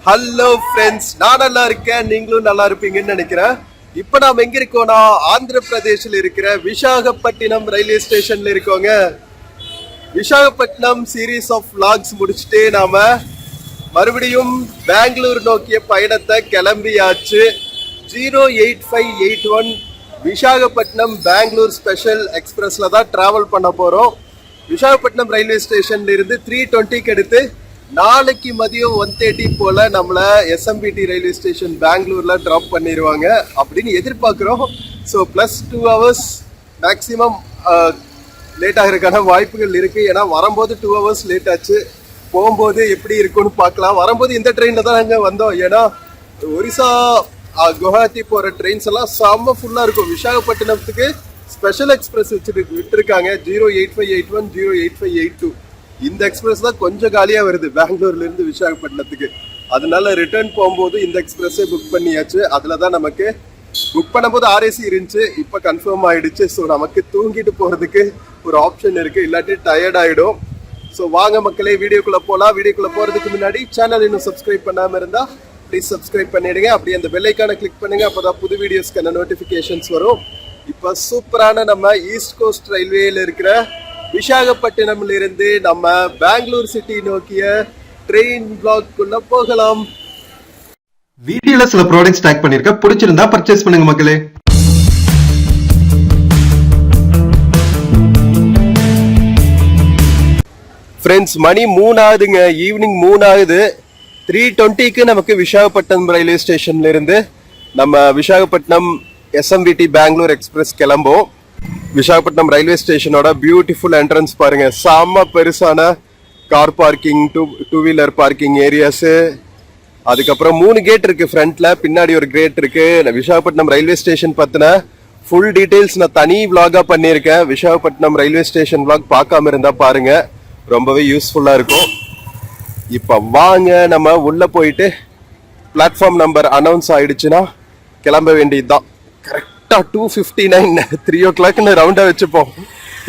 Hello friends, நான் நல்லா இருக்கேன், நீங்களும் நல்லா இருப்பீங்கன்னு நினைக்கிறேன். இப்போ நாம் எங்க இருக்கோம்னா ஆந்திர பிரதேசில் இருக்கிற விசாகப்பட்டினம் ரயில்வே ஸ்டேஷன்ல இருக்கோங்க. விசாகப்பட்டினம் சீரீஸ் ஆஃப் vlogs முடிச்சுட்டு நாம மறுபடியும் பெங்களூர் நோக்கிய பயணத்தை கிளம்பியாச்சு. 08581 விசாகப்பட்டினம் பெங்களூர் ஸ்பெஷல் எக்ஸ்பிரஸ்ல தான் டிராவல் பண்ண போறோம். விசாகப்பட்டினம் ரயில்வே ஸ்டேஷன்ல இருந்து 3:20க்கு எடுத்து நாளைக்கு மதியம் 1:30 போல நம்மள எஸ்எம்பிடி ரயில்வே ஸ்டேஷன் பெங்களூர்ல டிராப் பண்ணிடுவாங்க அப்படின்னு எதிர்பார்க்கிறோம். ஸோ +2 hours மேக்சிமம் லேட் ஆகிறதுக்கான வாய்ப்புகள் இருக்கு. ஏன்னா வரும்போது 2 hours லேட் ஆச்சு, போகும்போது எப்படி இருக்கும்னு பார்க்கலாம். வரும்போது இந்த ட்ரெயின்ல தான் நாங்கள் வந்தோம். ஏன்னா ஒரிசா குவஹாத்தி போற ட்ரெயின்ஸ் எல்லாம் செம்ம ஃபுல்லா இருக்கும். விசாகப்பட்டினத்துக்கு ஸ்பெஷல் எக்ஸ்பிரஸ் விட்டுருக்காங்க 08581 08582. இந்த எக்ஸ்பிரஸ் தான் கொஞ்சம் காலியா வருது பெங்களூர்ல இருந்து விசாகப்பட்டினத்துக்கு. அதனால ரிட்டர்ன் போகும்போது இந்த எக்ஸ்பிரஸே புக் பண்ணியாச்சு. அதுல தான் நமக்கு புக் பண்ணும்போது RAC இருந்துச்சு, இப்போ கன்ஃபார்ம் ஆயிடுச்சு. ஸோ நமக்கு தூங்கிட்டு போறதுக்கு ஒரு ஆப்ஷன் இருக்கு, இல்லாட்டி டயர்ட் ஆயிடும். ஸோ வாங்க மக்களே, வீடியோக்குள்ள போகலாம். வீடியோக்குள்ள போறதுக்கு முன்னாடி சேனல் இன்னும் சப்ஸ்கிரைப் பண்ணாம இருந்தா ப்ளீஸ் சப்ஸ்கிரைப் பண்ணிடுங்க. அப்படியே அந்த பெல் ஐக்கானை கிளிக் பண்ணுங்க, அப்போதான் புது வீடியோஸ்க்கான நோட்டிஃபிகேஷன்ஸ் வரும். இப்போ சூப்பரான நம்ம ஈஸ்ட் கோஸ்ட் ரயில்வேல இருக்கிற விசாகப்பட்டினம்ல இருந்து நம்ம பெங்களூர் சிட்டி நோக்கிய ட்ரெயின் பிளாக்குள்ள போகலாம். வீடியோல சில ப்ராடக்ட்ஸ் டேக் பண்ணிருக்க, பிடிச்சிருந்தா பர்ச்சேஸ் பண்ணுங்க மக்களே. ஃப்ரெண்ட்ஸ், மணி 3 ஆகுதுங்க, ஈவினிங் 3 ஆகுது. 3:20க்கு நமக்கு விசாகப்பட்டினம் ரயில்வே ஸ்டேஷன்ல இருந்து நம்ம விசாகப்பட்டினம் SMVT பெங்களூர் எக்ஸ்பிரஸ் கிளம்போம். விசாகப்பட்டினம் ரயில்வே ஸ்டேஷனோட பியூட்டிஃபுல் என்ட்ரன்ஸ் பாருங்க. செம்ம பெருசான car parking, two wheeler parking areas. அதுக்கப்புறம் 3 கேட் இருக்கு ஃப்ரண்ட்ல, பின்னாடி ஒரு கேட் இருக்கு. விசாகப்பட்டினம் ரயில்வே ஸ்டேஷன் பத்தின ஃபுல் டீடைல்ஸ் நான் தனி vlog-ஆ பண்ணியிருக்கேன். விசாகப்பட்டினம் ரயில்வே ஸ்டேஷன் vlog பார்க்காம இருந்தா பாருங்க, ரொம்பவே யூஸ்ஃபுல்லா இருக்கும். இப்ப வாங்க நம்ம உள்ள போயிட்டு பிளாட்ஃபார்ம் நம்பர் அனௌன்ஸ் ஆயிடுச்சுன்னா கிளம்ப வேண்டியதுதான். கரெக்டா 2:59 3 o'clock ரவுண்டா வச்சுப்போம்.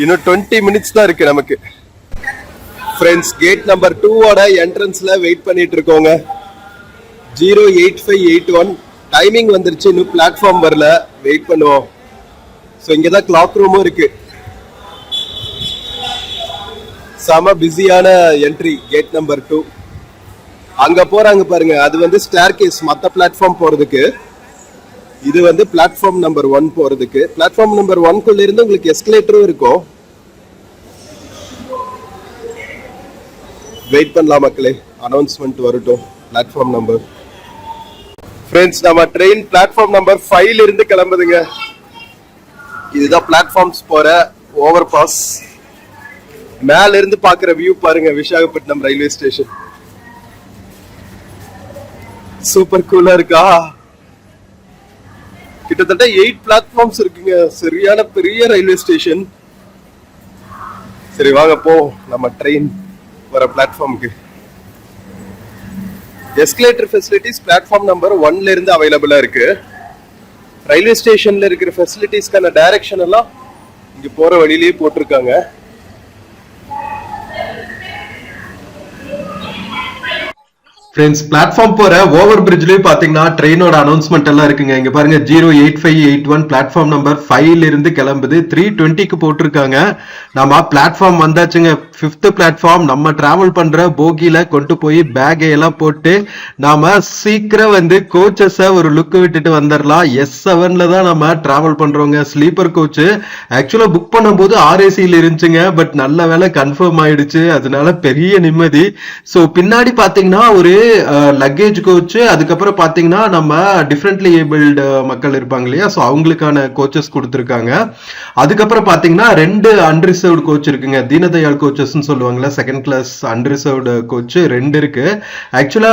இன்னும் 20 minutes தான் இருக்கு நமக்கு. ஃப்ரெண்ட்ஸ், கேட் நம்பர் 2ஓட என்ட்ரன்ஸ்ல வெயிட் பண்ணிட்டு இருக்கோங்க. 08581 டைமிங் வந்துருச்சு, இன்னும் பிளாட்ஃபார்ம் வரல, வெயிட் பண்ணுவோம். ஸோ இங்கதான் கிளாக் ரூமும் இருக்கு. செம பிஸியான என்ட்ரி கேட் நம்பர் 2. அங்க போறாங்க பாருங்க, அது வந்து ஸ்டேர் கேஸ் மற்ற பிளாட்ஃபார்ம் போறதுக்கு. இது வந்து பிளாட்ஃபார்ம் நம்பர் 1 போறதுக்கு. பிளாட்ஃபார்ம் நம்பர் 1 இருந்து உங்களுக்கு எஸ்கலேட்டரும் இருக்கும். வெயிட் பண்ணலாம் மக்களே, அனௌன்ஸ்மெண்ட் வரட்டும். பிளாட்ஃபார்ம் நம்பர் ஃப்ரெண்ட்ஸ், நம்ம ட்ரெயின் பிளாட்ஃபார்ம் நம்பர் 5 இருந்து கிளம்புதுங்க. இதுதான் பிளாட்ஃபார்ம்ஸ் போற ஓவர் பாஸ். மேல இருந்து பாக்குற வியூ பாருங்க, விசாகப்பட்டினம் ரயில்வே ஸ்டேஷன் சூப்பர் கூலா இருக்கா. கிட்டத்தட்ட 8 பிளாட்ஃபார்ம்ஸ் இருக்குங்க, சரியான பெரிய ரயில்வே ஸ்டேஷன். சரி வாங்க போ நம்ம ட்ரெயின் வர பிளாட்ஃபார்முக்கு. எஸ்கலேட்டர் ஃபெசிலிட்டிஸ் பிளாட்ஃபார்ம் நம்பர் 1ல இருந்து அவைலபிளா இருக்கு. ரயில்வே ஸ்டேஷன்ல இருக்கிற ஃபெசிலிட்டிஸ்க்கான டைரக்ஷன் எல்லாம் இங்க போற வழியிலேயே போட்டிருக்காங்க. ஃப்ரெண்ட்ஸ், பிளாட்ஃபார்ம் போற ஓவர் பிரிட்ஜ்லயும் பாத்தீங்கன்னா ட்ரெயினோட அனௌன்ஸ்மெண்ட் எல்லாம் இருக்குங்க. இங்க பாருங்க, 08581 பிளாட்ஃபார்ம் நம்பர் 5ல இருந்து கிளம்புது. 3:20க்கு போட்டிருக்காங்க. நம்ம பிளாட்ஃபார்ம் வந்தாச்சுங்க. 5th platform. நம்ம டிராவல் பண்ற போகியில கொண்டு போய் பேக்கை எல்லாம் போட்டு நாம சீக்கிரம் வந்து கோச்சஸ ஒரு லுக் விட்டுட்டு வந்துடலாம். S7ல தான் நம்ம டிராவல் பண்றோங்க, ஸ்லீப்பர் கோச். ஆக்சுவலா புக் பண்ணும்போது RACல இருந்துச்சுங்க, பட் நல்ல வேலை கன்ஃபார்ம் ஆயிடுச்சு, அதனால பெரிய நிம்மதி. ஸோ பின்னாடி பாத்தீங்கன்னா ஒரு லக்கேஜ் கோச், அதுக்கப்புறம் பாத்தீங்கன்னா நம்ம டிஃபரெண்ட்லி ஏபிள்டு மக்கள் இருப்பாங்க இல்லையா, ஸோ அவங்களுக்கான கோச்சஸ் கொடுத்துருக்காங்க. அதுக்கப்புறம் பாத்தீங்கன்னா 2 அன்ரிசர்வ்டு கோச் இருக்குங்க, தீனதயாள் கோச்சஸ் சொல்லுவாங்கல்ல, செகண்ட் கிளாஸ் அன்ரிசர்வ்டு கோச் 2 இருக்கு. ஆக்சுவலா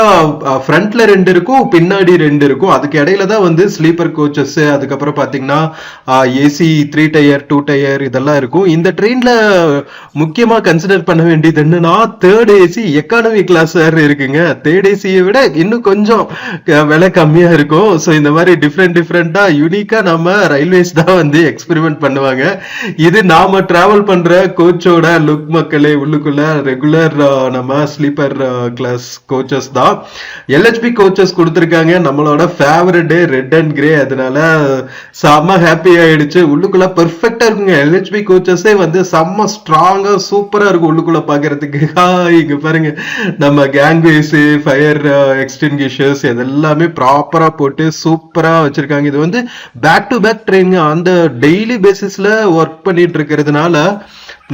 ஃப்ரண்ட்ல 2 இருக்கும், பின்னாடி 2 இருக்கும். அதுக்கு இடையில தான் வந்து ஸ்லீப்பர் கோச்சஸ், அதுக்கப்புறம் பாத்தீங்கன்னா AC 3 டயர் 2 டயர் இதெல்லாம் இருக்கும். இந்த ட்ரெயின்ல முக்கியமா கன்சிடர் பண்ண வேண்டியது என்னன்னா 3rd AC எக்கானமி கிளாஸ் இருக்குங்க. 3rd ஸ்டாண்டர்ட் ஏசியை விட இன்னும் கொஞ்சம் விலை கம்மியா இருக்கும். ஸோ இந்த மாதிரி டிஃப்ரெண்டா யூனிக்கா நம்ம ரயில்வேஸ் தான் வந்து எக்ஸ்பெரிமெண்ட் பண்ணுவாங்க. இது நாம டிராவல் பண்ற கோச்சோட லுக் மக்களே. உள்ளுக்குள்ள ரெகுலர் நம்ம ஸ்லீப்பர் கிளாஸ் கோச்சஸ் தான். LHB கோச்சஸ் கொடுத்துருக்காங்க. நம்மளோட ஃபேவரட் ரெட் அண்ட் கிரே. அதனால செம்ம ஹாப்பி ஆயிடுச்சு. உள்ளுக்குள்ள பெர்ஃபெக்டா இருக்குங்க. LHB கோச்சஸே வந்து செம்ம ஸ்ட்ராங்கா சூப்பரா இருக்கும் உள்ளுக்குள்ள பாக்குறதுக்கு. இங்க பாருங்க, நம்ம கேங்வேஸ், ஃபயர் எக்ஸ்டிங்விஷர்ஸ் இதெல்லாமே ப்ராப்பரா போட்டு சூப்பரா வச்சிருக்காங்க. இது வந்து பேக் டு பேக் ட்ரெயின். அந்த டெய்லி பேசிஸ்ல ஒர்க் பண்ணிட்டு இருக்கிறதுனால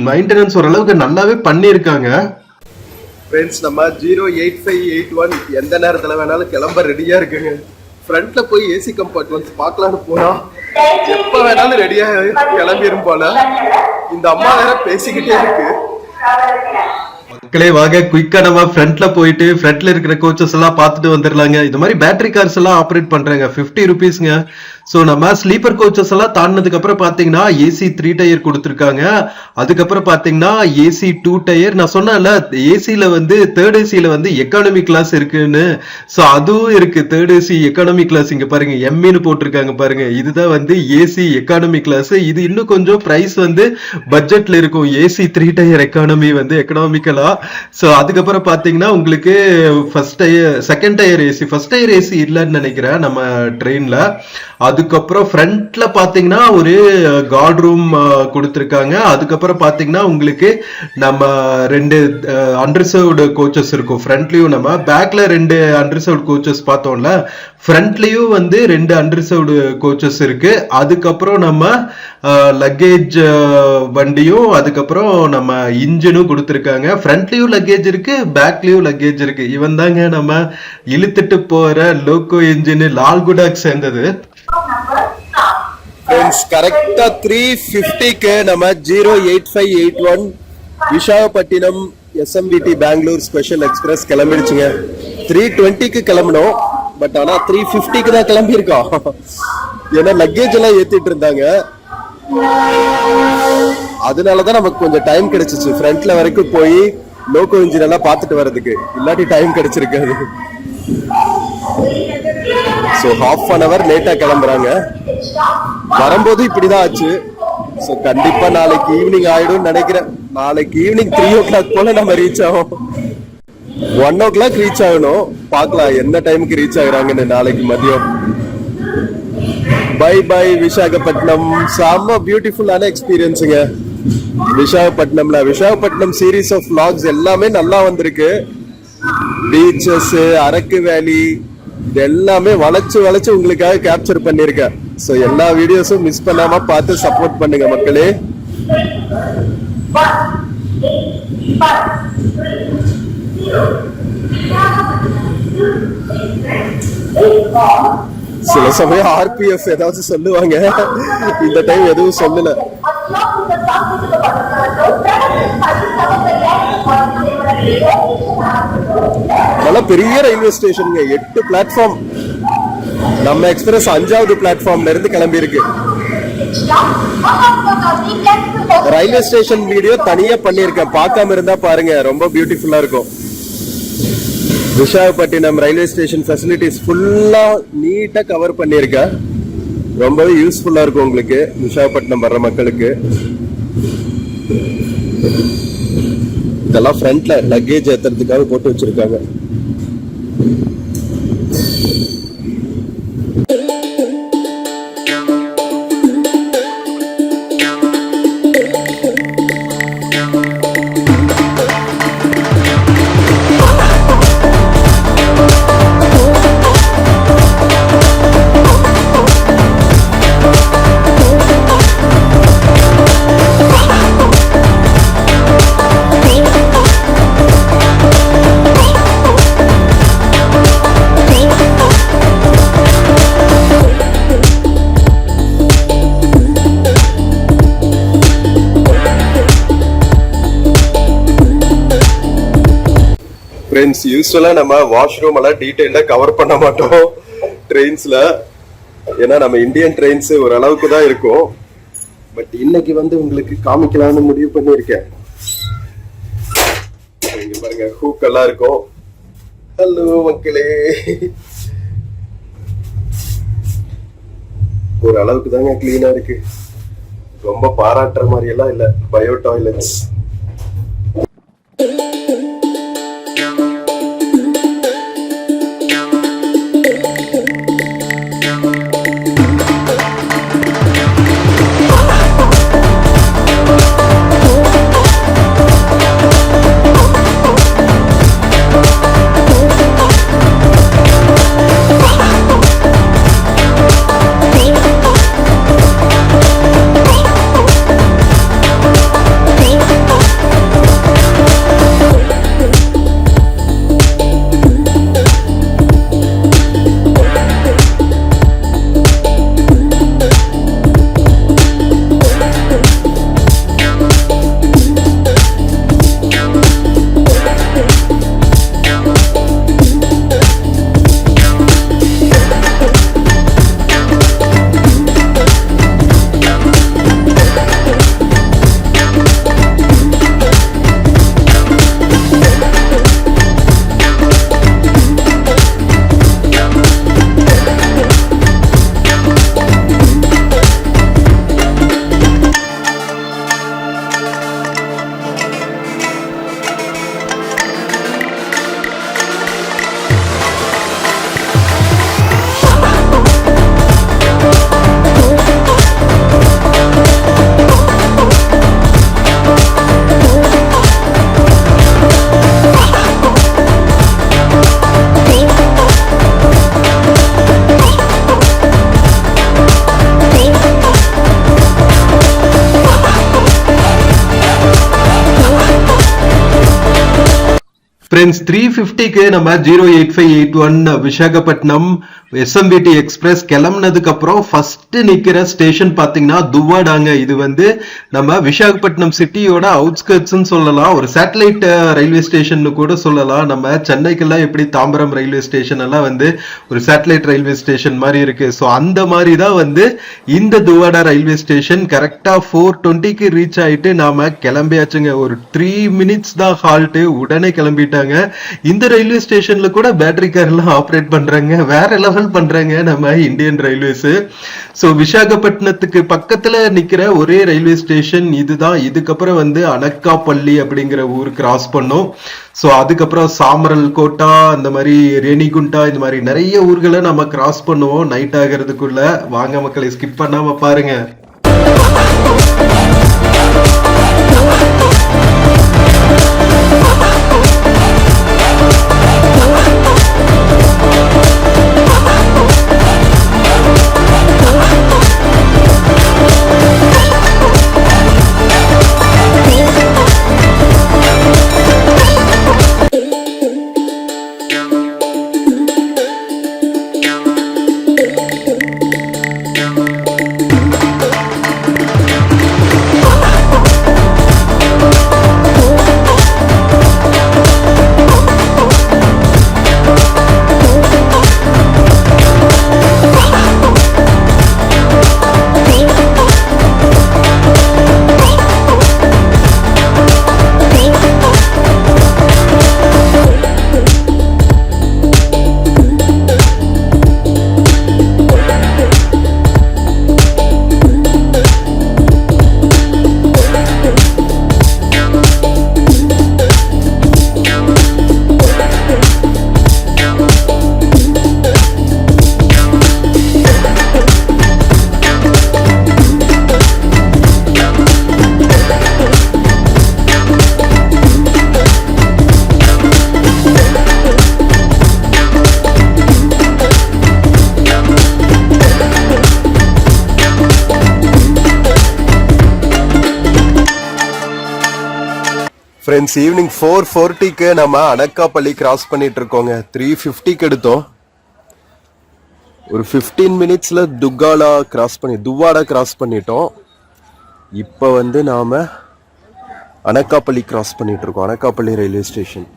மெயின்டெனன்ஸ் ஓரளவுக்கு நல்லாவே பண்ணியிருக்காங்க. ஃப்ரெண்ட்ஸ், நம்ம 08581 எந்த நேரத்துல வேணாலும் கிளம்ப ரெடியா இருக்குங்க. ஃப்ரண்ட்ல போய் ஏசி கம்பார்ட்மெண்ட்ஸ் பார்க்கலான்னு போனா எப்ப வேணாலும் ரெடியா கிளம்பிடும் போல. இந்த அம்மா வேற பேசிக்கிட்டே இருக்கு. மக்களே வாங்க, குயிக்கா நம்ம ஃப்ரண்ட்ல போயிட்டு ஃப்ரண்ட்ல இருக்கிற கோச்சஸ் எல்லாம் பார்த்துட்டு வந்துடலாங்க. இது மாதிரி பேட்டரி கார்ஸ் எல்லாம் ஆப்ரேட் பண்றாங்க. 50 ருபீஸ்ங்க. ஸோ நம்ம ஸ்லீப்பர் கோச்சஸ் எல்லாம் தாண்டினதுக்கு அப்புறம் பாத்தீங்கன்னா AC 3 டயர் கொடுத்துருக்காங்க. அதுக்கப்புறம் பாத்தீங்கன்னா AC 2 டயர். நான் சொன்னேன்ல ஏசில வந்து தேர்ட் ஏசில வந்து எக்கானமி கிளாஸ் இருக்குன்னு. ஸோ அதுவும் இருக்கு. தேர்ட் ஏசி எக்கானமி கிளாஸ் இங்க பாருங்க, எம்மின்னு போட்டிருக்காங்க பாருங்க. இதுதான் வந்து AC எக்கானமி கிளாஸ். இது இன்னும் கொஞ்சம் பிரைஸ் வந்து பட்ஜெட்ல இருக்கும். AC 3 டயர் எக்கானமி வந்து எக்கனாமிக்கலா. ஸோ அதுக்கப்புறம் பாத்தீங்கன்னா உங்களுக்கு first tyre, second tyre AC, first tyre AC இல்லைன்னு நினைக்கிறேன் நம்ம ட்ரெயின்ல. அதுக்கப்புறம் ஃப்ரண்ட்ல பாத்தீங்கன்னா ஒரு கார்ட் ரூம் கொடுத்துருக்காங்க. அதுக்கப்புறம் பாத்தீங்கன்னா உங்களுக்கு நம்ம 2 அன்ரிசர்வ்டு கோச்சஸ் இருக்கும் ஃப்ரண்ட்லயும். நம்ம பேக்ல 2 அன்ரிசர்வ்டு கோச்சஸ் பார்த்தோம்ல, ஃப்ரண்ட்லயும் வந்து 2 அன்ரிசர்வ்டு கோச்சஸ் இருக்கு. அதுக்கப்புறம் நம்ம லக்கேஜ் வண்டியும் அதுக்கப்புறம் நம்ம இன்ஜினும் கொடுத்துருக்காங்க. ஃப்ரண்ட்லயும் லக்கேஜ் இருக்கு, பேக்லயும் லக்கேஜ் இருக்கு. இவன் தாங்க நம்ம இழுத்துட்டு போற லோக்கோ இன்ஜின் லால்குடாக் சேர்ந்தது. கரெக்டா 350க்கு நம்ம 08581 Visakhapatnam SMBT Bengaluru special express கிளம்பிடுச்சுங்க. 320க்கு கிளம்பணும். பட் ஆனா 350க்கு தான் கிளம்பி இருக்கோம். ஏன்னா லக்கேஜ் எல்லாம் ஏத்திட்டு இருந்தாங்க. அதனாலதான் நமக்கு கொஞ்சம் டைம் கிடைச்சிச்சு ஃப்ரண்ட்ல வரைக்கும் போய் லோக்கோ இன்ஜின் எல்லாம் பார்த்துட்டு வர்றதுக்கு. இல்லாட்டி டைம் கிடைச்சிருக்காது. ஸோ ஹாஃப் அன் அவர் லேட்டா கிளம்புறாங்க. வரும்போது இப்படிதான் ஆச்சு. ஸோ கண்டிப்பா நாளைக்கு ஈவினிங் ஆயிடும் நினைக்கிறேன். நாளைக்கு ஈவினிங் 3 o'clock போல நம்ம ரீச் ஆகும். 1 o'clock ரீச் ஆகணும். பார்க்கலாம் என்ன டைமுக்கு ரீச் ஆகுறாங்கன்னு நாளைக்கு மதியம். Bye bye Visakhapatnam. செம்ம பியூட்டிஃபுல்லான எக்ஸ்பீரியன்ஸுங்க விசாகப்பட்டினம் சீரீஸ் ஆஃப் vlogs எல்லாமே நல்லா வந்திருக்கு. பீச்சஸ், அரக்கு வேலி இது எல்லாமே வளைச்சு உங்களுக்காக கேப்சர் பண்ணிருக்கேன். சோ எல்லா வீடியோஸும் மிஸ் பண்ணாம பார்த்து சப்போர்ட் பண்ணுங்க மக்களே. சில சமயம் RPF ஏதாவது சொல்லுவாங்க. இந்த டைம் எதுவும் சொல்லல. நல்ல பெரிய ரயில்வே ஸ்டேஷன், 8 பிளாட்ஃபார்ம். நம்ம எக்ஸ்பிரஸ் 5வது பிளாட்ஃபார்ம்ல இருந்து கிளம்பி இருக்கு. ரயில்வே ஸ்டேஷன் வீடியோ தனியா பண்ணிருக்கேன், பார்க்காம இருந்தா பாருங்க, ரொம்ப பியூட்டிஃபுல்லா இருக்கும். விசாகப்பட்டினம் ரயில்வே ஸ்டேஷன் ஃபெசிலிட்டிஸ் ஃபுல்லா நீட்டா கவர் பண்ணிருக்கேன். ரொம்பவே யூஸ்ஃபுல்லா இருக்கும் உங்களுக்கு விசாகப்பட்டினம் வர்ற மக்களுக்கு. இதெல்லாம் ஃப்ரண்ட்ல லக்கேஜ் ஏத்துறதுக்காக போட்டு வச்சிருக்காங்க. ஃப்ரெண்ட்ஸ், யூஸ்வலா நம்ம வாஷ்ரூம் எல்லாம் டீடைல்டா கவர் பண்ண மாட்டோம் ட்ரெயின்ஸ்ல. ஏன்னா நம்ம இந்தியன் ட்ரெயின்ஸ் ஓரளவுக்கு தான் இருக்கும். பட் இன்னைக்கு வந்து உங்களுக்கு காமிக்கலாம்னு முடிவு பண்ணியிருக்கேன். இங்க பாருங்க, ஹூக் எல்லாம் இருக்கும். ஹலோ மக்களே, ஒரு அளவுக்கு தாங்க கிளீனா இருக்கு. ரொம்ப பாராட்டுற மாதிரி எல்லாம் இல்ல. Bio toilets. ஃப்ரெண்ட்ஸ் 350க்கு நம்ம 08581 விசாகப்பட்டினம் எஸ்எம்பிடி எக்ஸ்பிரஸ் கிளம்புனதுக்கு அப்புறம் ஃபர்ஸ்ட் நிக்கிற ஸ்டேஷன் பாத்தீங்கன்னா துவாடாங்க. இது வந்து நம்ம விசாகப்பட்டினம் சிட்டியோட அவுட்ஸ்கர்ட்ஸ்னு சொல்லலாம், ஒரு சேட்டலைட் ரயில்வே ஸ்டேஷன் கூட சொல்லலாம். நம்ம சென்னைக்கெல்லாம் எப்படி தாம்பரம் ரயில்வே ஸ்டேஷன் எல்லாம் வந்து ஒரு சேட்டலைட் ரயில்வே ஸ்டேஷன் மாதிரி இருக்கு. ஸோ அந்த மாதிரி தான் வந்து இந்த துவாடா ரயில்வே ஸ்டேஷன். கரெக்டா 420க்கு ரீச் ஆயிட்டு நாம கிளம்பியாச்சுங்க. ஒரு 3 மினிட்ஸ் தான் ஹால்ட், உடனே கிளம்பிட்டாங்க. இந்த ரயில்வே ஸ்டேஷன்ல கூட பேட்டரி கார் எல்லாம் ஆப்ரேட் பண்றாங்க, வேற லெவல் பண்றாங்க நம்ம இந்தியன் ரயில்வேஸ். சோ விசாகப்பட்டினத்துக்கு பக்கத்துல நிக்கிற ஒரே ரயில்வே ஸ்டேஷன் இதுதான். இதுக்கப்புறம் வந்து அனக்காப்பள்ளி அப்படிங்கிற ஊர் கிராஸ் பண்ணோம். சோ அதுக்கப்புறம் சாமரல் கோட்டா, அந்த மாதிரி ரேணிகுண்டா, இந்த மாதிரி நிறைய ஊர்களை நம்ம கிராஸ் பண்ணுவோம் நைட் ஆகிறதுக்குள்ள. வாங்க மக்களை, ஸ்கிப் பண்ணாம பாருங்க. ஃப்ரெண்ட்ஸ், ஈவினிங் 4:40க்கு நம்ம அனக்காப்பள்ளி கிராஸ் பண்ணிட்டு இருக்கோங்க. 3:50க்கு எடுத்தோம். ஒரு 15 மினிட்ஸ்ல துவாடா கிராஸ் பண்ணிட்டோம். இப்போ வந்து நாம அனக்காப்பள்ளி கிராஸ் பண்ணிட்டு இருக்கோம், அனக்காப்பள்ளி ரயில்வே ஸ்டேஷன்.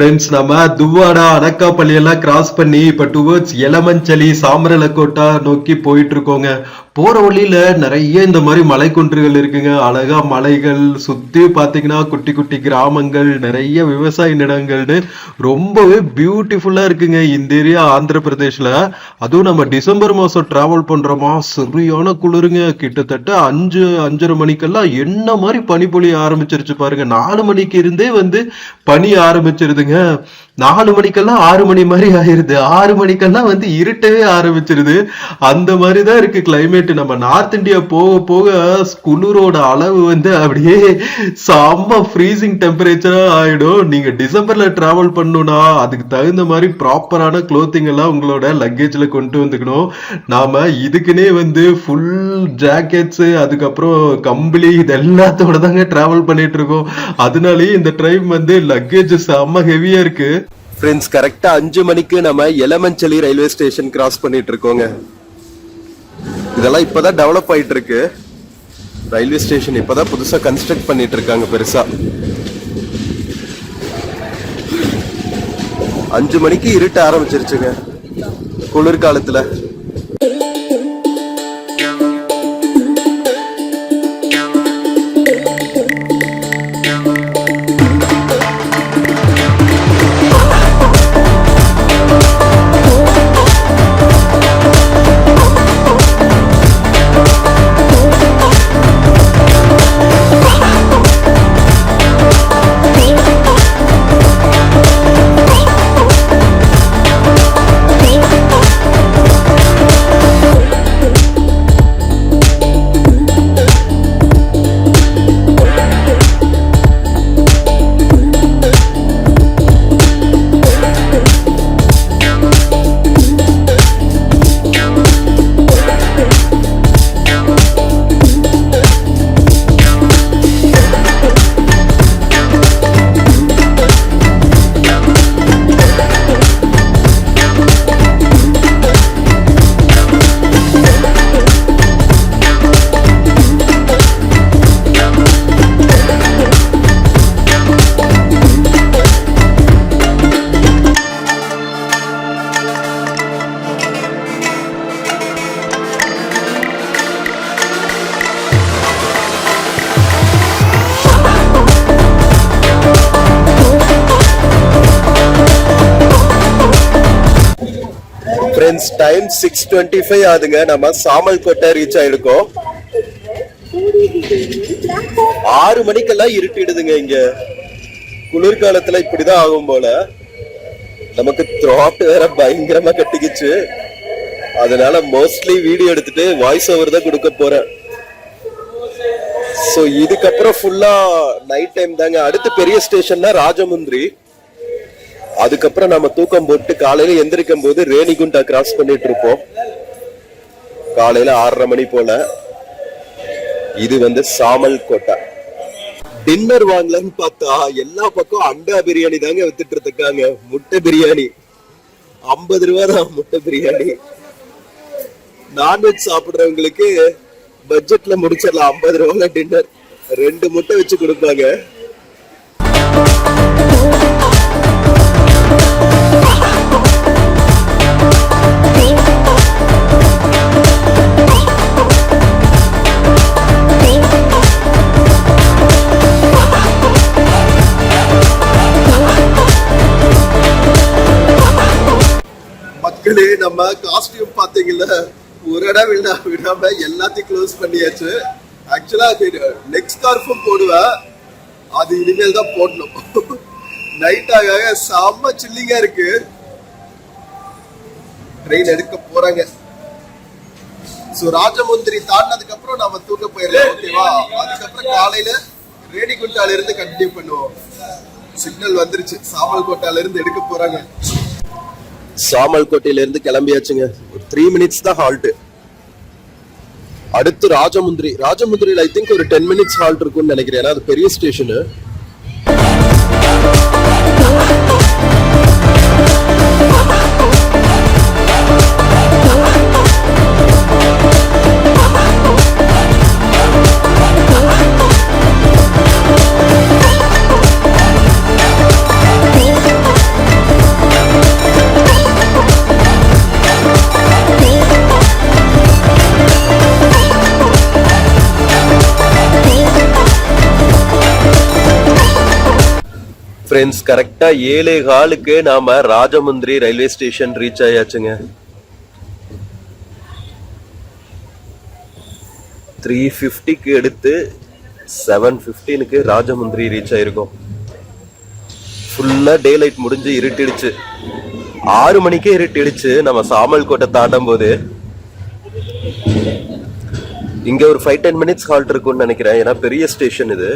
ஃப்ரெண்ட்ஸ் நம்ம துவாடா அனக்காப்பள்ளி எல்லாம் கிராஸ் பண்ணி இப்ப டுவர்ட்ஸ் எலமஞ்சலி சாமரலக்கோட்டா நோக்கி போயிட்டு இருக்கோங்க. போற வழியில நிறைய இந்த மாதிரி மலைக்குன்றுகள் இருக்குங்க. அழகா மலைகள் சுத்தி பாத்தீங்கன்னா குட்டி குட்டி கிராமங்கள், நிறைய விவசாய நிலங்கள்னு ரொம்பவே பியூட்டிஃபுல்லா இருக்குங்க இந்த ஏரியா ஆந்திர பிரதேஷ்ல. அதுவும் நம்ம டிசம்பர் மாசம் டிராவல் பண்றோமா, சரியான குளிருங்க. கிட்டத்தட்ட 5:30 மணிக்கெல்லாம் என்ன மாதிரி பனி பொழிய ஆரம்பிச்சிருச்சு பாருங்க. 4 மணிக்கு இருந்தே பனி ஆரம்பிச்சிருதுங்க. 4 மணிக்கெல்லாம் 6 மணி மாதிரி ஆயிருது. 6 மணிக்கெல்லாம் இருட்டவே ஆரம்பிச்சிருது. அந்த மாதிரிதான் இருக்கு கிளைமேட். நம்ம நார்த் இந்தியா போக போக குளிரோட அளவு அப்படியே செம்ம ஃப்ரீசிங் டெம்பரேச்சரா ஆயிடும். நீங்க டிசம்பர்ல டிராவல் பண்ணணும்னா அதுக்கு தகுந்த மாதிரி ப்ராப்பரான க்ளோத்திங் எல்லாம் உங்களோட லக்கேஜ்ல கொண்டு வந்துக்கணும். நாம இதுக்குன்னே ஃபுல் ஜாக்கெட்ஸ், அதுக்கப்புறம் கம்பளி, இது எல்லாத்தோட தாங்க டிராவல் பண்ணிட்டு இருக்கோம். அதனாலயே இந்த ட்ரைம் லக்கேஜ் செம்ம ஹெவியா இருக்கு. ஃப்ரெண்ட்ஸ், கரெக்டா 5 மணிக்கு நம்ம எலமஞ்சலி ரயில்வே ஸ்டேஷன் கிராஸ் பண்ணிட்டு இருக்கோங்க. இதெல்லாம் இப்பதான் டெவலப் ஆயிட்டு இருக்கு. ரயில்வே ஸ்டேஷன் இப்பதான் புதுசா கன்ஸ்ட்ரக்ட் பண்ணிட்டு இருக்காங்க பெருசா. 5 மணிக்கு இருட்ட ஆரம்பிச்சிருச்சுங்க குளிர்காலத்துல. ஃப்ரெண்ட்ஸ், டைம் 6:25 ஆகுதுங்க. நம்ம சாமல்கோட்டை ரீச் ஆயிருக்கோம். 6 மணிக்கெல்லாம் இருட்டிடுதுங்க இங்க. குளிர்காலத்துல இப்படிதான் ஆகும் போல. நமக்கு த்ராட் வேற பயங்கரமா கட்டிக்கிச்சு. அதனால மோஸ்ட்லி வீடியோ எடுத்துட்டு வாய்ஸ் ஓவர் தான் கொடுக்க போறேன். சோ இதுக்கப்புறம் ஃபுல்லா நைட் டைம் தாங்க. அடுத்து பெரிய ஸ்டேஷன்னா ராஜமுந்திரி. அதுக்கப்புறம் நம்ம தூக்கம் போட்டு காலையில எந்திரிக்கும் போது ரேணிகுண்டா கிராஸ் பண்ணிட்டு இருப்போம். காலையில 6:30 மணி போல. இது சாமல்கோட்டா. டின்னர் வாங்கலான்னு பார்த்தா எல்லா பக்கம் அண்டா பிரியாணி தாங்க வித்துட்டு இருக்காங்க. முட்டை பிரியாணி 50 ரூபா தான். முட்டை பிரியாணி நான்வெஜ் சாப்பிடுறவங்களுக்கு பட்ஜெட்ல முடிச்சிடலாம். 50 ரூபாய்ல டின்னர். 2 முட்டை வச்சு கொடுப்பாங்க. மக்களே, நம்ம காஸ்டியூம் பாத்தீங்கல்ல, ஒரு இடம் விடாம எல்லாத்தையும் க்ளோஸ் பண்ணியாச்சு. ஆக்சுவலா நெக் ஸ்கார்ஃபும் போடுவேன். அது இனிமேல் தான் போடணும். நைட் ஆக செம்ம சில்லிங்கா இருக்கு. ட்ரெயின் எடுக்க போறாங்க. சோ ராஜமுந்திரி தாண்டினதுக்கு அப்புறம் நாம தூங்க போயிடலாம். ஓகேவா? அதுக்கப்புறம் காலையில ரேணிகுண்டால இருந்து கண்டினியூ பண்ணுவோம். சிக்னல் வந்துருச்சு. சாமல்கோட்டால இருந்து எடுக்க போறாங்க. சாமல்கோட்டையில இருந்து கிளம்பியாச்சுங்க. ஒரு 3 மினிட்ஸ் தான் ஹால்ட். அடுத்து ராஜமுந்திரியில ஐ திங்க் ஒரு 10 மினிட்ஸ் ஹால்ட் இருக்கும்னு நினைக்கிறேன். ஏன்னா அது பெரிய ஸ்டேஷனு. ஃப்ரெண்ட்ஸ் கரெக்டா 7:15க்கு நாம ராஜமுந்திரி ரயில்வே ஸ்டேஷன் ரீச் ஆயாச்சுங்க. 3:50க்கு எடுத்து 7:15க்கு ராஜமுந்திரி ரீச் ஆயிருக்கும். ஃபுல்லா டே லைட் முடிஞ்சு இருட்டிடுச்சு. 6 மணிக்கே இருட்டிடுச்சு நம்ம சாமல் கோட்டை தாண்டும் போது. இங்க ஒரு 5-10 மினிட்ஸ் ஹால்ட் இருக்கும்னு நினைக்கிறேன், ஏன்னா பெரிய ஸ்டேஷன் இது.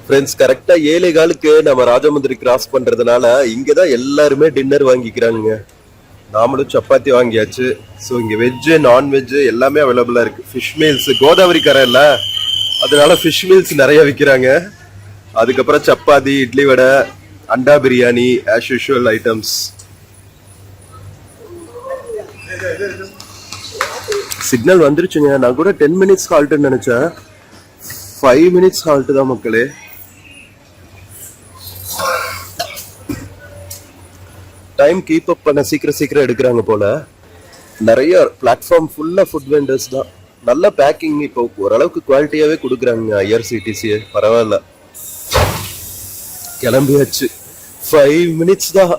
ஃப்ரெண்ட்ஸ் கரெக்டா 7:15க்கு நம்ம ராஜமுந்திரி கிராஸ் பண்றதுனால இங்கதான் எல்லாருமே டின்னர் வாங்கிக்கிறாங்க. நாமளும் சப்பாத்தி வாங்கியாச்சு. ஸோ இங்க வெஜ் நான்வெஜ் எல்லாமே அவைலபிளா இருக்கு. ஃபிஷ் மீல்ஸ் கோதாவரி கரை இல்ல, அதனால ஃபிஷ் மீல்ஸ் நிறைய விற்கிறாங்க. அதுக்கப்புறம் சப்பாத்தி, இட்லி வடை, அண்டா biryani, as usual items. Signal வந்துருச்சுங்க. நான் கூட 10 மினிட்ஸ் ஹால்ட்னு நினைச்சேன், 5 மினிட்ஸ் ஹால்ட் தான் மக்களே. டைம் கீப் அப் பண்ண சீக்கிரம் எடுக்கிறாங்க போல. நிறைய பிளாட்ஃபார்ம் ஃபுல்லா ஃபுட் வெண்டர்ஸ் தான். நல்ல பேக்கிங் இப்போ ஓரளவுக்கு குவாலிட்டியாவே கொடுக்குறாங்க IRCTC. பரவாயில்ல. கிளம்பியாச்சு. 5 மினிட்ஸ் தான்.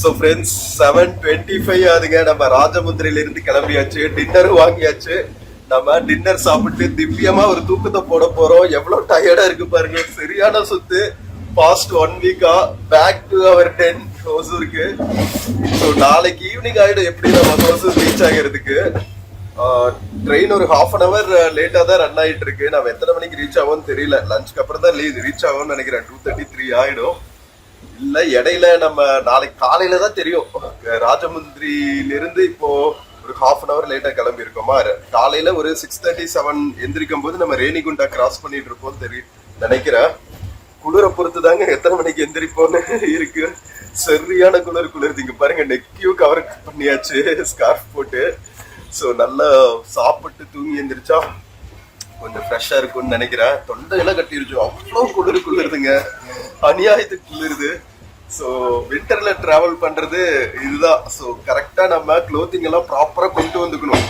ஸோ ஃப்ரெண்ட்ஸ் 7:25 ஆகுதுங்க. நம்ம ராஜமுந்திரியில இருந்து கிளம்பியாச்சு. டின்னர் வாங்கியாச்சு. நம்ம டின்னர் சாப்பிட்டு திவ்யமா ஒரு தூக்கத்தை போட போறோம். எவ்வளவு டயர்டா இருக்கு பாருங்க. சரியான சுத்து. பாஸ்ட் 1 வீக்கா பேக் டு அவர் 10 ஹோசூருக்கு. ஸோ நாளைக்கு ஈவினிங் ஆயிடும் எப்படி நம்ம ஹோசூர் ரீச் ஆகிறதுக்கு. ட்ரெயின் ஒரு 1/2 hour லேட்டா தான் ரன் ஆயிட்டு இருக்கு. நம்ம எத்தனை மணிக்கு ரீச் ஆகும்னு தெரியல. லஞ்சுக்கு அப்புறம் தான் ரீச் ஆகும்னு நினைக்கிறேன். 2:33 ஆயிடும். இல்ல இடையில நம்ம நாளைக்கு காலையில தான் தெரியும். ராஜமுந்திரியில இருந்து இப்போ ஒரு 1/2 hour லேட்டா கிளம்பி இருக்கோமா. காலையில ஒரு 6:37 எந்திரிக்கும் போது நம்ம ரேணிகுண்டா கிராஸ் பண்ணிட்டு இருப்போம் நினைக்கிறேன். குளிரை பொறுத்து தாங்க எத்தனை மணிக்கு எந்திரிப்போன்னு இருக்கு. சரியான குளிருது. இங்க பாருங்க, நெக்கியும் கவர் பண்ணியாச்சு ஸ்கார்ஃப் போட்டு. ஸோ நல்லா சாப்பிட்டு தூங்கி எந்திரிச்சா கொஞ்சம் ஃப்ரெஷ்ஷா இருக்கும்னு நினைக்கிறேன். தொண்டையெல்லாம் கட்டிருச்சு. அவ்வளோ குளிருதுங்க. அநியாயத்துக்கு குளிருது. ஸோ விண்டர்ல டிராவல் பண்றது இதுதான். ஸோ கரெக்டா நம்ம க்ளோத்திங் எல்லாம் ப்ராப்பரா கொண்டு வந்துக்கணும்.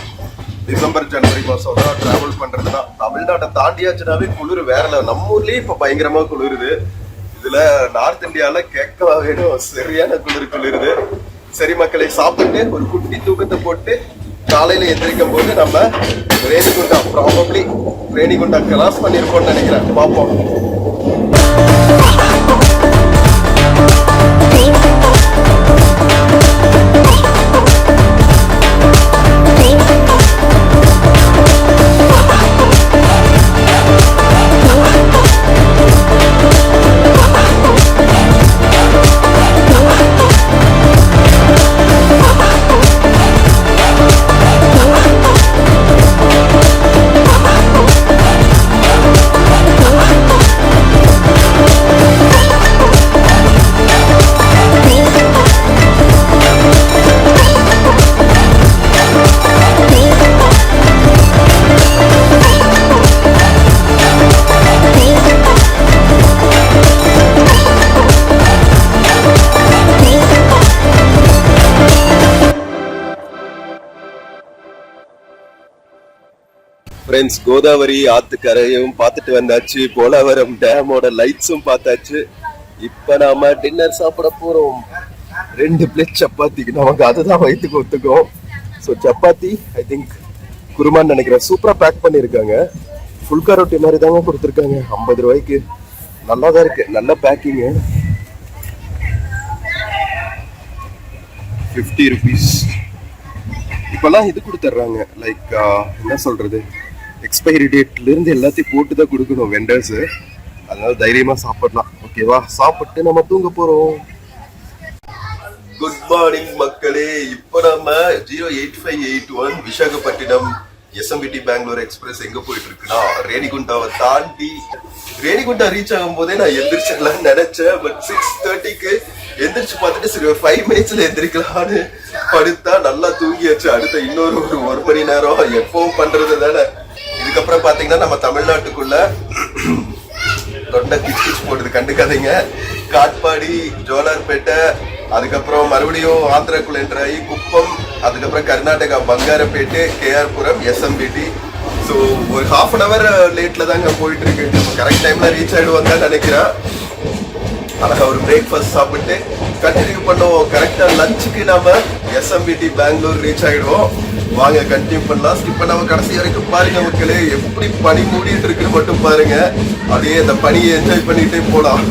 டிசம்பர் ஜனவரி மாசம் தான் டிராவல் பண்றதுன்னா. தமிழ்நாட்டை தாண்டியாச்சுனாவே குளிர் வேற இல்லை. நம்ம ஊர்லயே இப்ப பயங்கரமா குளிருது. இதுல நார்த் இந்தியால கேட்கவா வேணும். சரியான குளிருது. சரி மக்களை, சாப்பிட்டு ஒரு குட்டி தூக்கத்தை போட்டு காலையில எந்திரிக்கும் போது நம்ம ரேணிகுண்டா ப்ராபப்ளி ரேணிகுண்டா கிராஸ் பண்ணிருப்போம்னு நினைக்கிறேன். பார்ப்போம். ஃப்ரெண்ட்ஸ், கோதாவரி ஆத்துக்கரையும் பார்த்துட்டு வந்தாச்சு, போலவரம் டேமோட லைட்ஸும் பார்த்தாச்சு. இப்ப நாம டின்னர் சாப்பிட போறோம். 2 பிளேட் சப்பாத்திக்கு நமக்கு அதுதான் வயிற்றுக்கு ஒத்துக்கும். ஸோ சப்பாத்தி ஐ திங்க் குருமான்னு நினைக்கிறேன். சூப்பரா பேக் பண்ணியிருக்காங்க. ஃபுல்கா ரொட்டி மாதிரி தாங்க கொடுத்துருக்காங்க. 50 ரூபாய்க்கு நல்லா தான் இருக்கு. நல்ல பேக்கிங்கு. 50 rupees. இப்பெல்லாம் இது கொடுத்துட்றாங்க, லைக் என்ன சொல்றது, எக்ஸ்பைரி டேட்ல இருந்து எல்லாத்தையும் போட்டு தான் கொடுக்கணும் வெண்டர்ஸ். அதனால தைரியமா சாப்பிடலாம். ஓகேவா, சாப்பிட்டு நம்ம தூங்க போறோம். குட் மார்னிங் மக்களே. இப்போ நம்ம 08581 விசாகப்பட்டினம் எஸ்எம்பிடி பெங்களூர் எக்ஸ்பிரஸ் எங்க போயிட்டு இருக்குன்னா, ரேணிகுண்டாவை தாண்டி ரேணிகுண்டா ரீச் ஆகும் போதே நான் எந்திரிச்சிடலாம்னு நினைச்சேன். பட் 6:30க்கு எந்திரிச்சு பார்த்துட்டு சரி 5 மினிட்ஸ்ல எந்திரிக்கலாம்னு படுத்தா நல்லா தூங்கியாச்சு. அடுத்த இன்னொரு 1 மணி நேரம் எப்பவும் பண்றது தானே. இதுக்கப்புறம் பாத்தீங்கன்னா நம்ம தமிழ்நாட்டுக்குள்ள தொண்டை கிச் கிச் போடுறது கண்டுக்காதீங்க. காட்பாடி, ஜோலார்பேட்டை, அதுக்கப்புறம் மறுபடியும் ஆந்திராக்குள்ள என்ட்ராயி குப்பம், அதுக்கப்புறம் கர்நாடகா பங்காரப்பேட்டு, கேஆர்புரம், எஸ்எம்பிடி. ஸோ ஒரு 1/2 hour லேட்ல தாங்க போயிட்டு இருக்கு. நம்ம கரெக்ட் டைம்ல ரீச் ஆயிடுவாங்க நினைக்கிறேன். அழகா ஒரு பிரேக்ஃபாஸ்ட் சாப்பிட்டு கண்டினியூ பண்ணுவோம். கரெக்டா லஞ்சுக்கு நாம எஸ்எம்பிடி பெங்களூர் ரீச் ஆயிடுவோம். வாங்க கண்டினியூ பண்ணலாம். ஸ்கிப் பண்ணாம கடைசி வரைக்கும் பாருங்க மக்களே. எப்படி பனி மூடிட்டு இருக்குன்னு மட்டும் பாருங்க. அப்படியே அந்த பனியை என்ஜாய் பண்ணிட்டே போலாம்.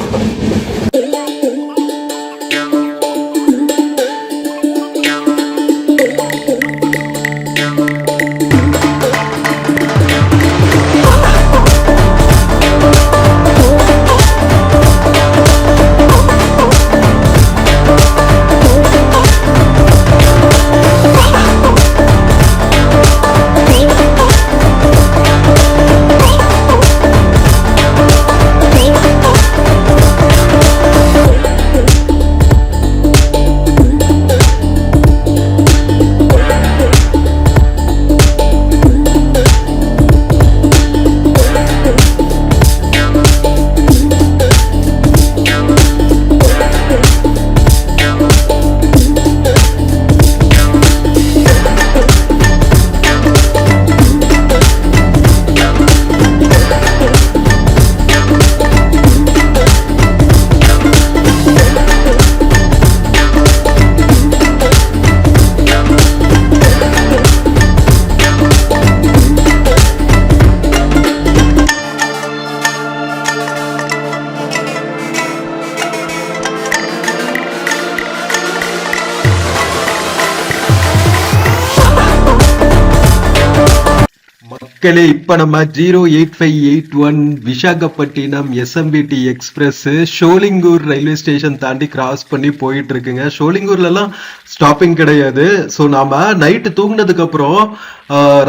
மக்களே, இப்ப நம்ம 08581 Visakhapatnam SMBT express Sholinghur railway station தாண்டி கிராஸ் பண்ணி போயிட்டு இருக்குங்க. ஷோலிங்கூர்ல எல்லாம் ஸ்டாப்பிங் கிடையாது. ஸோ நாம நைட்டு தூங்கினதுக்கு அப்புறம்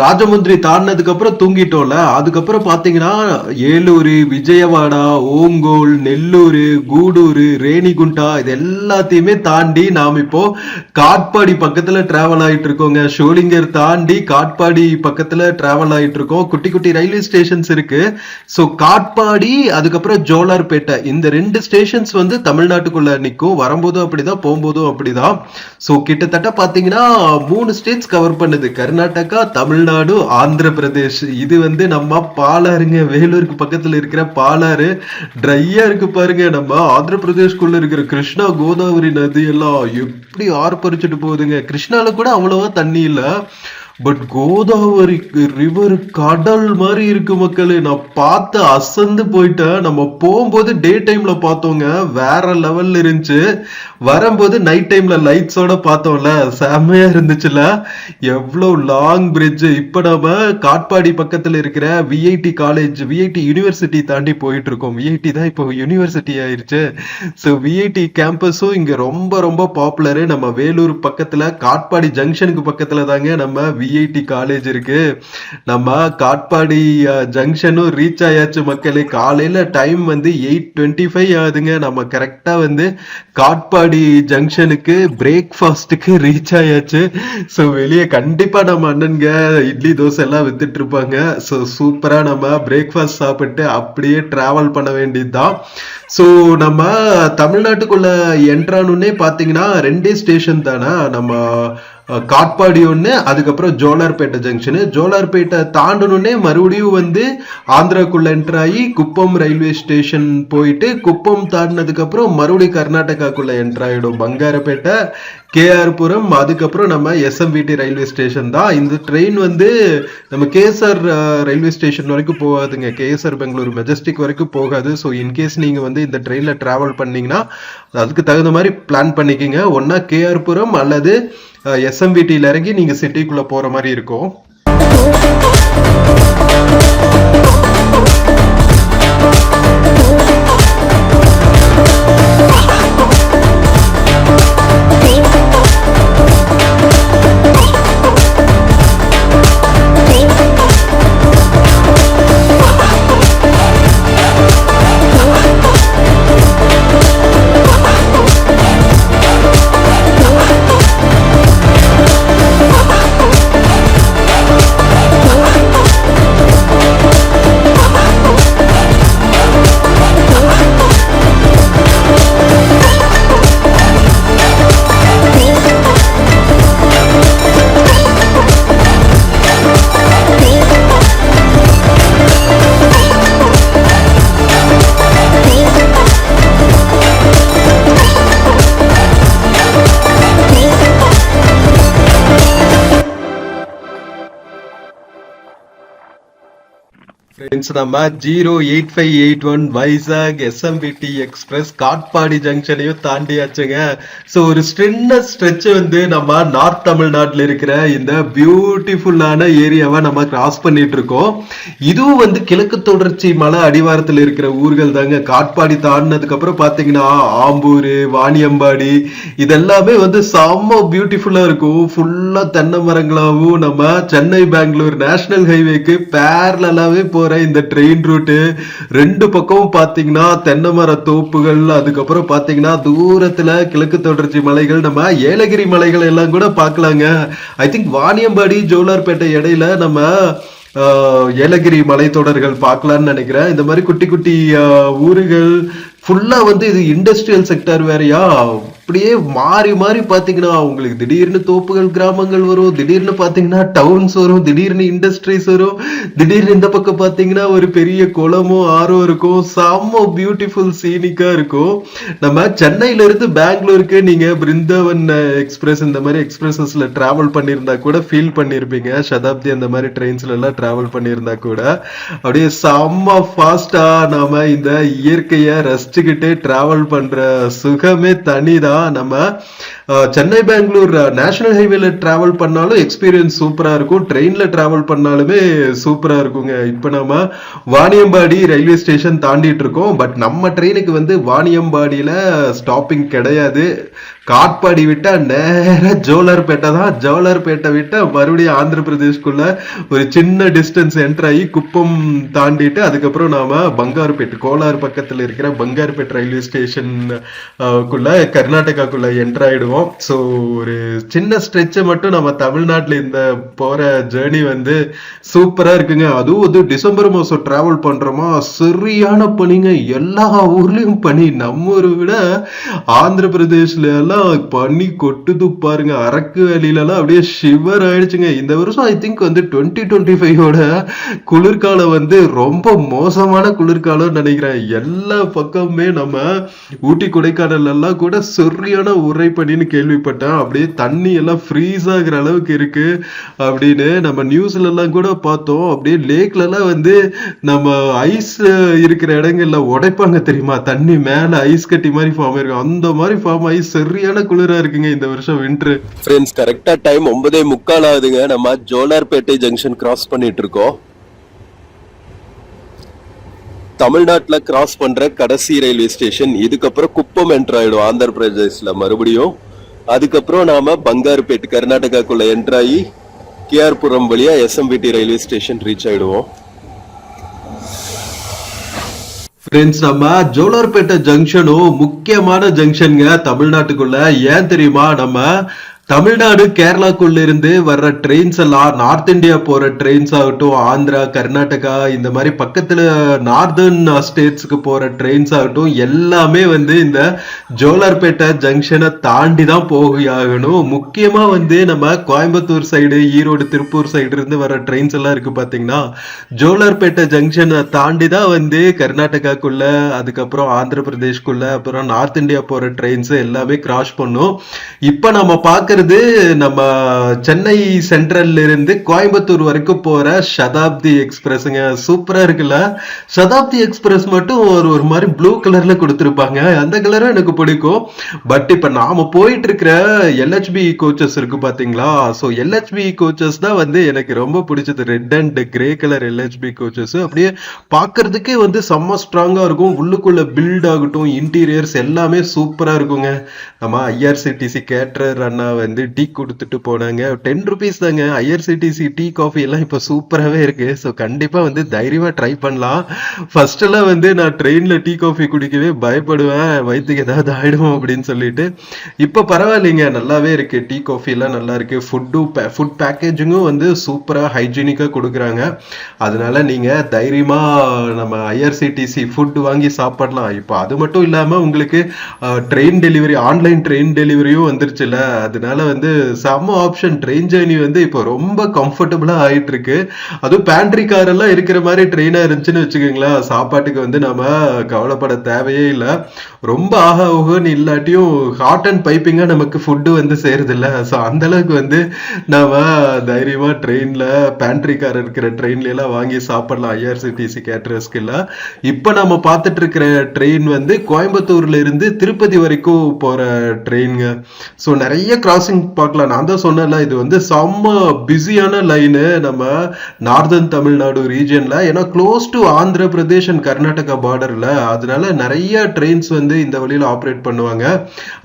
ராஜமுந்திரி தாண்டினதுக்கு அப்புறம் தூங்கிட்டோம்ல. அதுக்கப்புறம் பாத்தீங்கன்னா ஏலூர், விஜயவாடா, ஓங்கோல், நெல்லூர், கூடூர், ரேணிகுண்டா இது எல்லாத்தையுமே தாண்டி நாம் இப்போ காட்பாடி பக்கத்துல டிராவல் ஆயிட்டு இருக்கோங்க. ஷோலிங்கர் தாண்டி காட்பாடி பக்கத்துல டிராவல் ஆயிட்டு இருக்கோம். குட்டி குட்டி ரயில்வே ஸ்டேஷன்ஸ் இருக்கு. ஸோ காட்பாடி, அதுக்கப்புறம் ஜோலார்பேட்டை, இந்த 2 ஸ்டேஷன்ஸ் வந்து தமிழ்நாட்டுக்குள்ள நிற்கும். வரும்போதும் அப்படிதான், போகும்போதும் அப்படிதான். ஸோ கிட்டத்தட்ட பாத்தீங்கன்னா 3 ஸ்டேட்ஸ் கவர் பண்ணுது. கர்நாடகா, தமிழ்நாடு, ஆந்திர பிரதேஷ். இது வந்து நம்ம பாலாறுங்க, வேலூருக்கு பக்கத்துல இருக்கிற பாலாறு. ட்ரையா இருக்கு பாருங்க. நம்ம ஆந்திர பிரதேஷ்குள்ள இருக்கிற கிருஷ்ணா, கோதாவரி நதி எல்லாம் எப்படி ஆர்ப்பரிச்சுட்டு போகுதுங்க. கிருஷ்ணால கூட அவ்வளவா தண்ணி இல்ல. பட் கோதாவரி ரிவர் கடல் மாதிரி இருக்கு மக்களே. நான் பார்த்து அசந்து போயிட்டேன். நம்ம போகும்போது டே டைம்ல பார்த்தோங்க, வேற லெவல்ல இருந்துச்சு. வரும்போது நைட் டைம்ல லைட்ஸோட பார்த்தோம்ல, செம்மையா இருந்துச்சுல. எவ்வளவு லாங் பிரிட்ஜ். இப்ப நம்ம காட்பாடி பக்கத்துல இருக்கிற விஐடி காலேஜ், விஐடி யூனிவர்சிட்டி தாண்டி போயிட்டு இருக்கோம். விஐடி தான் இப்போ யூனிவர்சிட்டி ஆயிருச்சு. ஸோ விஐடி கேம்பஸும் இங்க ரொம்ப ரொம்ப பாப்புலரு. நம்ம வேலூர் பக்கத்துல காட்பாடி ஜங்ஷனுக்கு பக்கத்துல தாங்க நம்ம விஐடி காலேஜ் இருக்கு. நம்ம காட்பாடி ஜங்ஷனும் ரீச் ஆயாச்சு மக்களே. காலையில டைம் வந்து 8:25 ஆகுதுங்க. நம்ம கரெக்டா வந்து காட்பாடி ஜங்ஷனுக்கு பிரேக்ஃபாஸ்ட்டுக்கு ரீச் ஆயாச்சு. ஸோ வெளியே கண்டிப்பா நம்ம அண்ணனுங்க இட்லி தோசை எல்லாம் வித்துட்டு இருப்பாங்க. ஸோ சூப்பரா நம்ம பிரேக்ஃபாஸ்ட் சாப்பிட்டு அப்படியே டிராவல் பண்ண வேண்டியதுதான். ஸோ நம்ம தமிழ்நாட்டுக்குள்ள என்ட்ரானுன்னே பாத்தீங்கன்னா 2 ஸ்டேஷன் தானே. நம்ம காட்பாடி ஒன்று, அதுக்கப்புறம் ஜோலார்பேட்டை ஜங்ஷனு. ஜோலார்பேட்டை தாண்டணுன்னே மறுபடியும் வந்து ஆந்திராக்குள்ள என்டர் ஆகி குப்பம் ரயில்வே ஸ்டேஷன் போயிட்டு குப்பம் தாண்டினதுக்கப்புறம் மறுபடியும் கர்நாடகாக்குள்ள என்டர் ஆகிடும் பங்காரப்பேட்டை, கேஆர்புரம், அதுக்கப்புறம் நம்ம எஸ்எம்விடி ரயில்வே ஸ்டேஷன் தான். இந்த ட்ரெயின் வந்து நம்ம கேஎஸ்ஆர் ரயில்வே ஸ்டேஷன் வரைக்கும் போகாதுங்க, கேஎஸ்ஆர் பெங்களூர் மெஜஸ்டிக் வரைக்கும் போகாது. ஸோ இன்கேஸ் நீங்கள் வந்து இந்த ட்ரெயினில் ட்ராவல் பண்ணீங்கன்னா அதுக்கு தகுந்த மாதிரி பிளான் பண்ணிக்கிங்க. ஒன்றா கேஆர்புரம் அல்லது எஸ்எம்விடியில் இறங்கி நீங்கள் சிட்டிக்குள்ளே போகிற மாதிரி இருக்கும். நம்ம 08581 வைசாக் எஸ்எம்பிடி எக்ஸ்பிரஸ் காட்பாடி ஜங்ஷனையும் தாண்டியாச்சுங்க. ஸோ ஒரு சின்ன ஸ்ட்ரெச் வந்து நம்ம நார்த் தமிழ்நாட்டில் இருக்கிற இந்த பியூட்டிஃபுல்லான ஏரியாவை நம்ம கிராஸ் பண்ணிட்டு இருக்கோம். இதுவும் வந்து கிழக்கு தொடர்ச்சி மலை அடிவாரத்தில் இருக்கிற ஊர்கள் தாங்க. காட்பாடி தாண்டினதுக்கு அப்புறம் பாத்தீங்கன்னா ஆம்பூர், வாணியம்பாடி இதெல்லாமே வந்து செம்ம பியூட்டிஃபுல்லா இருக்கும். ஃபுல்லா தென்னை மரங்களாவும் நம்ம சென்னை பெங்களூர் நேஷனல் ஹைவேக்கு பேரலாவே போற இந்த ட்ரெயின் ரூட்டு ரெண்டு பக்கமும் பாத்தீங்கன்னா தென்னை மர தோப்புகள், அதுக்கப்புறம் பாத்தீங்கன்னா தூரத்துல கிழக்கு தொடர்ச்சி மலைகள், நம்ம ஏலகிரி மலைகள் எல்லாம் கூட பார்க்கலாங்க. ஐ திங்க் வாணியம்பாடி ஜோலார்பேட்டை இடையில நம்ம ஏலகிரி மலைத்தொடர்கள் பார்க்கலாம்னு நினைக்கிறேன். இந்த மாதிரி குட்டி குட்டி ஊர்கள் ஃபுல்லா வந்து இது இண்டஸ்ட்ரியல் செக்டர் வேறையா, அப்படியே மாறி மாறி பாத்தீங்கன்னா உங்களுக்கு திடீர்னு தோப்புகள் கிராமங்கள் வரும், திடீர்னு பாத்தீங்கன்னா டவுன்ஸ் வரும், திடீர்னு இண்டஸ்ட்ரீஸ் வரும், திடீர்னு இந்த பக்கம் பாத்தீங்கன்னா ஒரு பெரிய குளமோ ஆரோ இருக்கும். செம்ம பியூட்டிஃபுல் சீனிக்கா இருக்கும். நம்ம சென்னையில இருந்து பெங்களூருக்கு நீங்க பிருந்தாவன் எக்ஸ்பிரஸ் இந்த மாதிரி எக்ஸ்பிரஸஸ்ல டிராவல் பண்ணியிருந்தா கூட ஃபீல் பண்ணிருப்பீங்க. சதாப்தி அந்த மாதிரி ட்ரெயின்ஸ்ல எல்லாம் டிராவல் பண்ணியிருந்தா கூட அப்படியே செம்ம ஃபாஸ்டா நாம இந்த இயற்கைய ரசிச்சுக்கிட்டே டிராவல் பண்ற சுகமே தனிதான். நம்ம சென்னை பெங்களூர் நேஷனல் ஹைவேல டிராவல் பண்ணாலும் எக்ஸ்பீரியன்ஸ் சூப்பரா இருக்கும், ட்ரெயின்ல டிராவல் பண்ணாலுமே சூப்பரா இருக்குங்க. இப்ப நம்ம வாணியம்பாடி ரயில்வே ஸ்டேஷன் தாண்டிட்டு இருக்கோம். பட் நம்ம ட்ரெயினுக்கு வந்து வாணியம்பாடியில ஸ்டாப்பிங் கிடையாது. காட்பாடி விட்டா நேர ஜோலார்பேட்டை தான். ஜோலார்பேட்டை விட்டா மறுபடியும் ஆந்திர பிரதேஷ்குள்ள ஒரு சின்ன டிஸ்டன்ஸ் என்டர் ஆகி குப்பம் தாண்டிட்டு அதுக்கப்புறம் நாம பங்காருப்பேட்டை கோலார் பக்கத்துல இருக்கிற பங்காருப்பேட்டை ரயில்வே ஸ்டேஷன் குள்ள கர்நாடகாக்குள்ள என்டர் ஆயிடுவோம். ஸோ ஒரு சின்ன ஸ்ட்ரெச்சை மட்டும் நம்ம தமிழ்நாட்டில் இந்த போற ஜேர்னி வந்து சூப்பரா இருக்குங்க. அதுவும் வந்து டிசம்பர் மாசம் டிராவல் பண்றோமா, சரியான பனிங்க, எல்லா ஊர்லயும் பனி. நம்ம ஊரை விட ஆந்திர பிரதேஷ்ல எல்லாம் பனி கொட்டுது பாருங்க. அரக்கு வேலியில எல்லாம் அப்படியே ஷிவர் ஆயிடுச்சுங்க. இந்த வருஷம் ஐ திங்க் வந்து 2025ஓட குளிர்காலம் வந்து ரொம்ப மோசமான குளிர்காலம் நினைக்கிறேன். எல்லா பக்கமே நம்ம ஊட்டி கொடைக்கானல் எல்லாம் கூட சரியான உரை பனின்னு கேள்விப்பட்டேன். அப்படியே தண்ணி எல்லாம் ஃப்ரீஸ் ஆகுற அளவுக்கு இருக்கு அப்படின்னு நம்ம நியூஸ்ல எல்லாம் கூட பார்த்தோம். அப்படியே லேக்ல எல்லாம் வந்து நம்ம ஐஸ் இருக்கிற இடங்கள்ல உடைப்பாங்க தெரியுமா, தண்ணி மேல ஐஸ் கட்டி மாதிரி ஃபார்ம் இருக்கும், அந்த மாதிரி ஃபார்ம் ஆகி சரியான குளிரா இருக்குங்க இந்த வருஷம் வின்டர். ஃப்ரெண்ட்ஸ், கரெக்டா டைம் 9:45 ஆகுதுங்க. நம்ம ஜோலார்பேட்டை ஜங்ஷன் கிராஸ் பண்ணிட்டு இருக்கோம். தமிழ்நாட்டுல கிராஸ் பண்ற கடைசி ரயில்வே ஸ்டேஷன். இதுக்கப்புறம் குப்பம் என்டர் ஆயிடும் ஆந்திர பிரதேஷ்ல மறுபடியும். அதுக்கப்புறம் நாம பங்காருப்பேட் கர்நாடகாக்குள்ள என்டர் ஆகி கேஆர்புரம் வழியா எஸ்எம்விடி ரயில்வே ஸ்டேஷன் ரீச் ஆயிடுவோம். ஃப்ரெண்ட்ஸ், நம்ம ஜோலார்பேட்டை ஜங்ஷனும் முக்கியமான ஜங்ஷனுங்க தமிழ்நாட்டுக்குள்ள. ஏன் தெரியுமா, நம்ம தமிழ்நாடு கேரளாக்குள்ள இருந்து வர்ற ட்ரெயின்ஸ் எல்லாம் நார்த் இந்தியா போற ட்ரெயின்ஸ் ஆகட்டும், ஆந்திரா, கர்நாடகா இந்த மாதிரி பக்கத்துல நார்தர்ன் ஸ்டேட்ஸ்க்கு போற ட்ரெயின்ஸ் ஆகட்டும், எல்லாமே வந்து இந்த ஜோலார்பேட்டை ஜங்ஷனை தாண்டி தான் போய் ஆகணும். முக்கியமா வந்து நம்ம கோயம்புத்தூர் சைடு, ஈரோடு, திருப்பூர் சைடு இருந்து வர ட்ரெயின்ஸ் எல்லாம் இருக்கு பாத்தீங்கன்னா, ஜோலார்பேட்டை ஜங்ஷனை தாண்டி தான் வந்து கர்நாடகாக்குள்ள, அதுக்கப்புறம் ஆந்திர பிரதேஷ்குள்ள, அப்புறம் நார்த் இந்தியா போற ட்ரெயின்ஸ் எல்லாமே கிராஸ் பண்ணும். இப்ப நம்ம பாக்குறது நம்ம சென்னை சென்ட்ரல்ல இருந்து கோயம்புத்தூர் வரைக்கும் போற சதாப்தி எக்ஸ்பிரஸ்ங்க. சூப்பரா இருக்குல்ல. சதாப்தி எக்ஸ்பிரஸ் மட்டும் ஒரு மாதிரி ப்ளூ கலர்ல கொடுத்திருப்பாங்க. அந்த கலரும் எனக்கு பிடிக்கும். பட் இப்ப நாம போயிட்டு இருக்கிற எல்ஹெச்பி கோச்சஸ் இருக்கு பாத்தீங்களா, சோ எல்ஹெச்பி கோச்சஸ் தான் வந்து எனக்கு ரொம்ப பிடிச்சது. Red and grey colour LHB coaches அப்படியே பாக்குறதுக்கே வந்து செம்ம ஸ்ட்ராங்கா இருக்கும். உள்ளுக்குள்ள பில்ட் ஆகட்டும், இன்டீரியர்ஸ் எல்லாமே சூப்பரா இருக்குங்க. நம்ம ஐஆர்சிடிசி கேட்டரர் அண்ணா வந்து டீ கொடுத்துட்டு போனாங்க. 10 rupees தாங்க. ஐஆர்சிடிசி டீ காஃபி எல்லாம் இப்ப சூப்பராகவே இருக்கு. ஸோ கண்டிப்பா வந்து தைரியமா ட்ரை பண்ணலாம். ஃபர்ஸ்ட் எல்லாம் வந்து நான் ட்ரெயின்ல டீ காஃபி குடிக்கவே பயப்படுவேன், வயிற்றுக்கு ஏதாவது ஆயிடும் அப்படின்னு சொல்லிட்டு. இப்ப பரவாயில்லைங்க, நல்லாவே இருக்கு. டீ காஃபி எல்லாம் நல்லா இருக்கு. ஃபுட் பேக்கேஜிங்கும் வந்து சூப்பரா ஹைஜீனிக்கா கொடுக்குறாங்க. அதனால நீங்க தைரியமா நம்ம ஐஆர்சிடிசி ஃபுட் வாங்கி சாப்பிடலாம். இப்போ அது மட்டும் இல்லாம உங்களுக்கு ட்ரெயின் டெலிவரி, ஆன்லைன் ட்ரெயின் டெலிவரியும் வந்துருச்சுல. அதனால வந்து செம்ம ஆப்ஷன். ட்ரெயின் ஜேர்னி வந்து இப்போ ரொம்ப கம்ஃபர்டபுளா ஆயிட்டு இருக்கு. அதுவும் பேண்ட்ரி கார் எல்லாம் இருக்கிற மாதிரி ட்ரெயினா இருந்துச்சுன்னு வச்சுக்கோங்களேன், சாப்பாட்டுக்கு வந்து நம்ம கவலைப்பட தேவையே இல்லை. ரொம்ப ஆகன்னு இல்லாட்டியும் ஹாட் அண்ட் பைப்பிங்கா நமக்கு ஃபுட்டு வந்து சேருது இல்ல. ஸோ அந்த அளவுக்கு வந்து நம்ம தைரியமா ட்ரெயின்ல, பேண்ட்ரி கார் இருக்கிற ட்ரெயின்ல எல்லாம் வாங்கி சாப்பிடலாம். ஐஆர்சிடிசி கேட்டரர்ஸ்க்கு இல்ல. இப்ப நம்ம பார்த்துட்டு இருக்கிற ட்ரெயின் வந்து கோயம்புத்தூர்ல இருந்து திருப்பதி வரைக்கும் போற ட்ரெயின்ங்க. ஸோ நிறைய கிராசிங் பார்க்கலாம். நான் தான் சொன்னேன்ல, இது வந்து செம்ம பிஸியான லைனு நம்ம நார்தர்ன் தமிழ்நாடு ரீஜன்ல. ஏன்னா close to Andhra Pradesh and Karnataka பார்டர்ல. அதனால நிறைய ட்ரெயின்ஸ் வந்து இந்த வழியில ஆப்ரேட் பண்ணுவாங்க.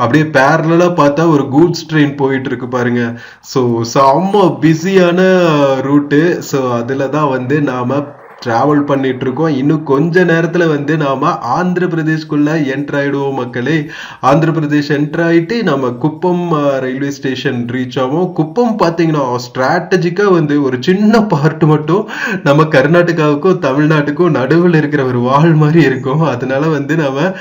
அப்படியே பேரலா பார்த்தா ஒரு கூட்ஸ் ட்ரெயின் போயிட்டு இருக்கு பாருங்க. ஸோ செம்ம பிஸியான ரூட்டு. ஸோ அதுல தான் வந்து நாம டிராவல் பண்ணிட்டு இருக்கோம். இன்னும் கொஞ்ச நேரத்துல வந்து நாம ஆந்திர பிரதேஷ்குள்ள என்டர் ஆயிடுவோம் மக்களே. ஆந்திர பிரதேஷ் என்டர் ஆயிட்டு நம்ம குப்பம் ரயில்வே ஸ்டேஷன் ரீச் ஆகும். குப்பம் பாத்தீங்கன்னா ஸ்ட்ராட்டஜிக்கா வந்து ஒரு சின்ன பார்ட் மட்டும் நம்ம கர்நாடகாவுக்கும் தமிழ்நாட்டுக்கும் நடுவில் இருக்கிற ஒரு வால் மாதிரி இருக்கும். அதனால வந்து நம்ம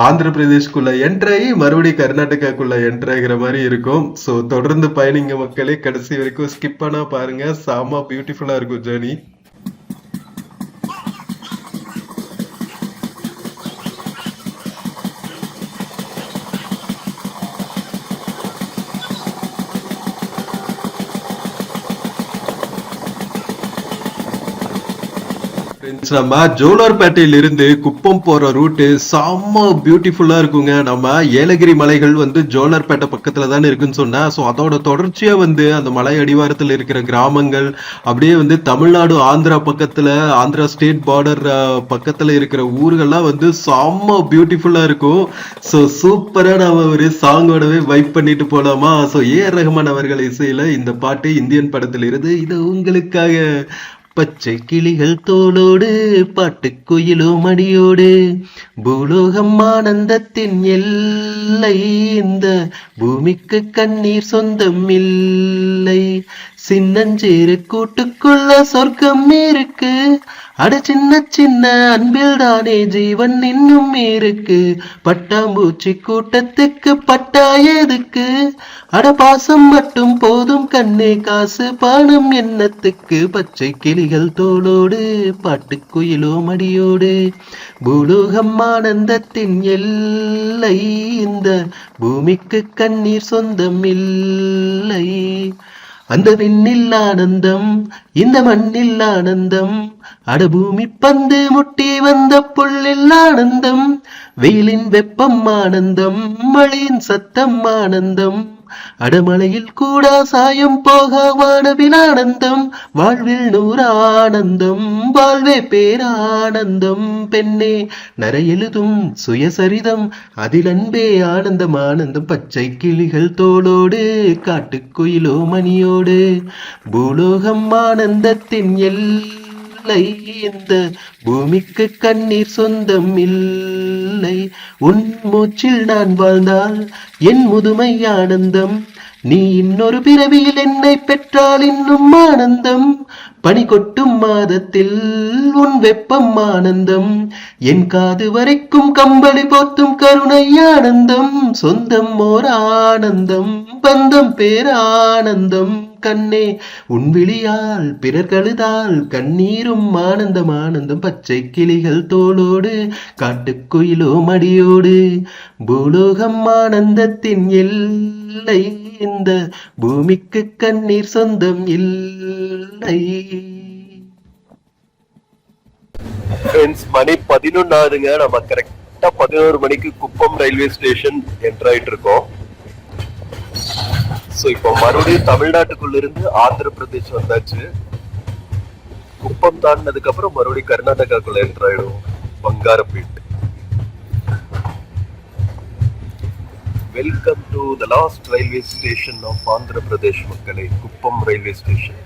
ஆந்திர பிரதேஷ்குள்ள என்டர் ஆகி மறுபடியும் கர்நாடகாக்குள்ள என்டர் ஆகிற மாதிரி இருக்கும். ஸோ தொடர்ந்து பயணிங்க மக்களே, கடைசி வரைக்கும் ஸ்கிப் பண்ணா பாருங்க. செம்ம பியூட்டிஃபுல்லா இருக்கும் ஜேர்னி. நம்ம ஜோலார்பேட்டையில இருந்து குப்பம் போற ரூட்டு செம்ம பியூட்டிஃபுல்லா இருக்குங்க. நம்ம ஏலகிரி மலைகள் வந்து ஜோலார்பேட்டை பக்கத்துல தானே இருக்குன்னு சொன்னா, ஸோ அதோட தொடர்ச்சியா வந்து அந்த மலை அடிவாரத்தில் இருக்கிற கிராமங்கள், அப்படியே வந்து தமிழ்நாடு ஆந்திரா பக்கத்துல, ஆந்திரா ஸ்டேட் பார்டர் பக்கத்துல இருக்கிற ஊர்கள்லாம் வந்து செம்ம பியூட்டிஃபுல்லா இருக்கும். ஸோ சூப்பரா நம்ம ஒரு சாங்கோடவே வைப் பண்ணிட்டு போலாமா. ஸோ ஏஆர் ரஹ்மான் அவர்கள் இசையில இந்த பாட்டு இந்தியன் படத்தில் இருந்து இது உங்களுக்காக. பச்சை கிளிகள் தோளோடு பாட்டுக்குயிலோ மடியோடு பூலோகம் ஆனந்தத்தின் எல்லை, இந்த பூமிக்கு கண்ணீர் சொந்தம் இல்லை. சின்னஞ்சேரு கூட்டுக்குள்ள சொர்க்கம் இருக்கு, அட சின்ன சின்ன அன்பில் தானே ஜீவன் இன்னும் இருக்கு. பட்டாம்பூச்சி கூட்டத்துக்கு பட்டா எதுக்கு, அட பாசம் மட்டும் போதும் கண்ணே, காசு பணம் என்னத்துக்கு. பச்சை கிளிகள் தோளோடு பாட்டுக்குயிலோ மடியோடு பூலோகம் ஆனந்தத்தின் எல்லை, இந்த பூமிக்கு கண்ணீர் சொந்தம் இல்லை. அந்த விண்ணில் ஆனந்தம், இந்த மண்ணில் ஆனந்தம், அட பூமி பந்து முட்டி வந்த புள்ளில் ஆனந்தம். வெயிலின் வெப்பம் ஆனந்தம், மழையின் சத்தம் ஆனந்தம், அடமலையில் கூட சாயம் போக வானவில் ஆனந்தம். வாழ்வில் நூறு ஆனந்தம், வாழ்வே பேரானந்தம். பெண்ணே நரை எழுதும் சுயசரிதம், அதில் அன்பே ஆனந்தம் ஆனந்தம். பச்சை கிளிகள் தோளோடு காட்டுக்குயிலோ மணியோடு பூலோகம் ஆனந்தத்தின் எல்லை, இந்த பூமிக்கு கண்ணீர் சொந்தம் இல்லை. உன் மூச்சில் நான் வாழ்ந்தால் என் முதுமை ஆனந்தம், நீ இன்னொரு பிறவியில் என்னை பெற்றால் இன்னும் ஆனந்தம், பனி கொட்டும் மாதத்தில் உன் வெப்பம் ஆனந்தம், என் காது வரைக்கும் கம்பளி போர்த்தும் கருணை ஆனந்தம், சொந்தம் ஓர் ஆனந்தம், பந்தம் பேரானந்தம், கண்ணே உன் விழியால் பிறர் கழுதால் கண்ணீரும் ஆனந்தம் ஆனந்தம், பச்சை கிளிகள் தோளோடு காட்டுக்குயிலோ மடியோடு, பூலோகம் ஆனந்தத்தின் எல்லை, இந்த பூமிக்கு கண்ணீர் சொந்தம் இல்லை. ஃப்ரெண்ட்ஸ், மணி 11 ஆகுதுங்க. நம்ம கரெக்டா 11 மணிக்கு குப்பம் ரயில்வே ஸ்டேஷன் என்டர் ஆயிட்டு இருக்கோம். சோ இப்போ மறுபடியும் தமிழ்நாட்டுக்குள்ள இருந்து ஆந்திர பிரதேஷ் வந்தாச்சு. குப்பம் தாண்டினதுக்கு அப்புறம் மறுபடியும் கர்நாடகாக்குள்ள என்டர் ஆயிடும், Bangarapet. Welcome to the last railway station of Andhra Pradesh மக்களே, Kuppam railway station.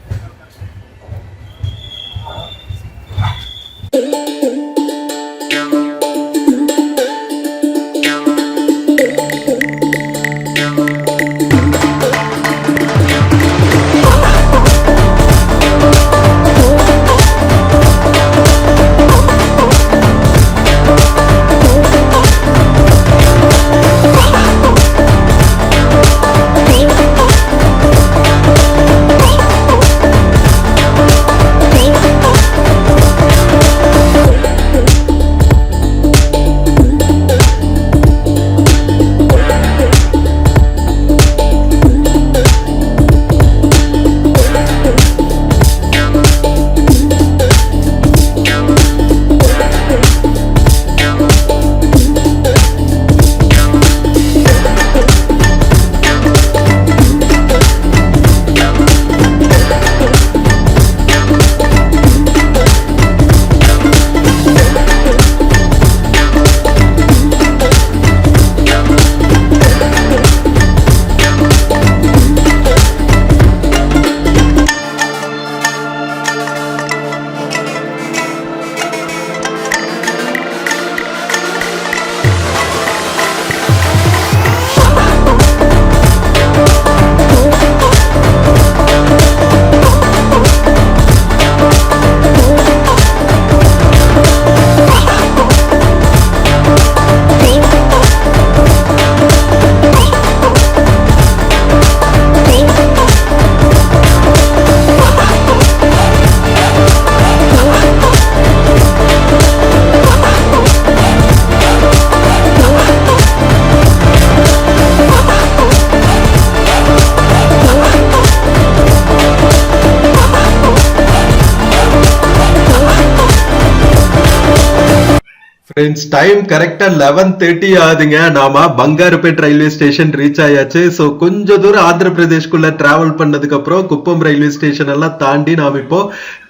Friends, time கரெக்டா 11:30 ஆகுதுங்க. நாம பங்காரப்பேட் ரயில்வே ஸ்டேஷன் ரீச் ஆயாச்சு. ஸோ கொஞ்ச தூரம் ஆந்திர பிரதேஷ்குள்ள டிராவல் பண்ணதுக்கு அப்புறம் குப்பம் ரயில்வே ஸ்டேஷன் எல்லாம் தாண்டி நாம இப்போ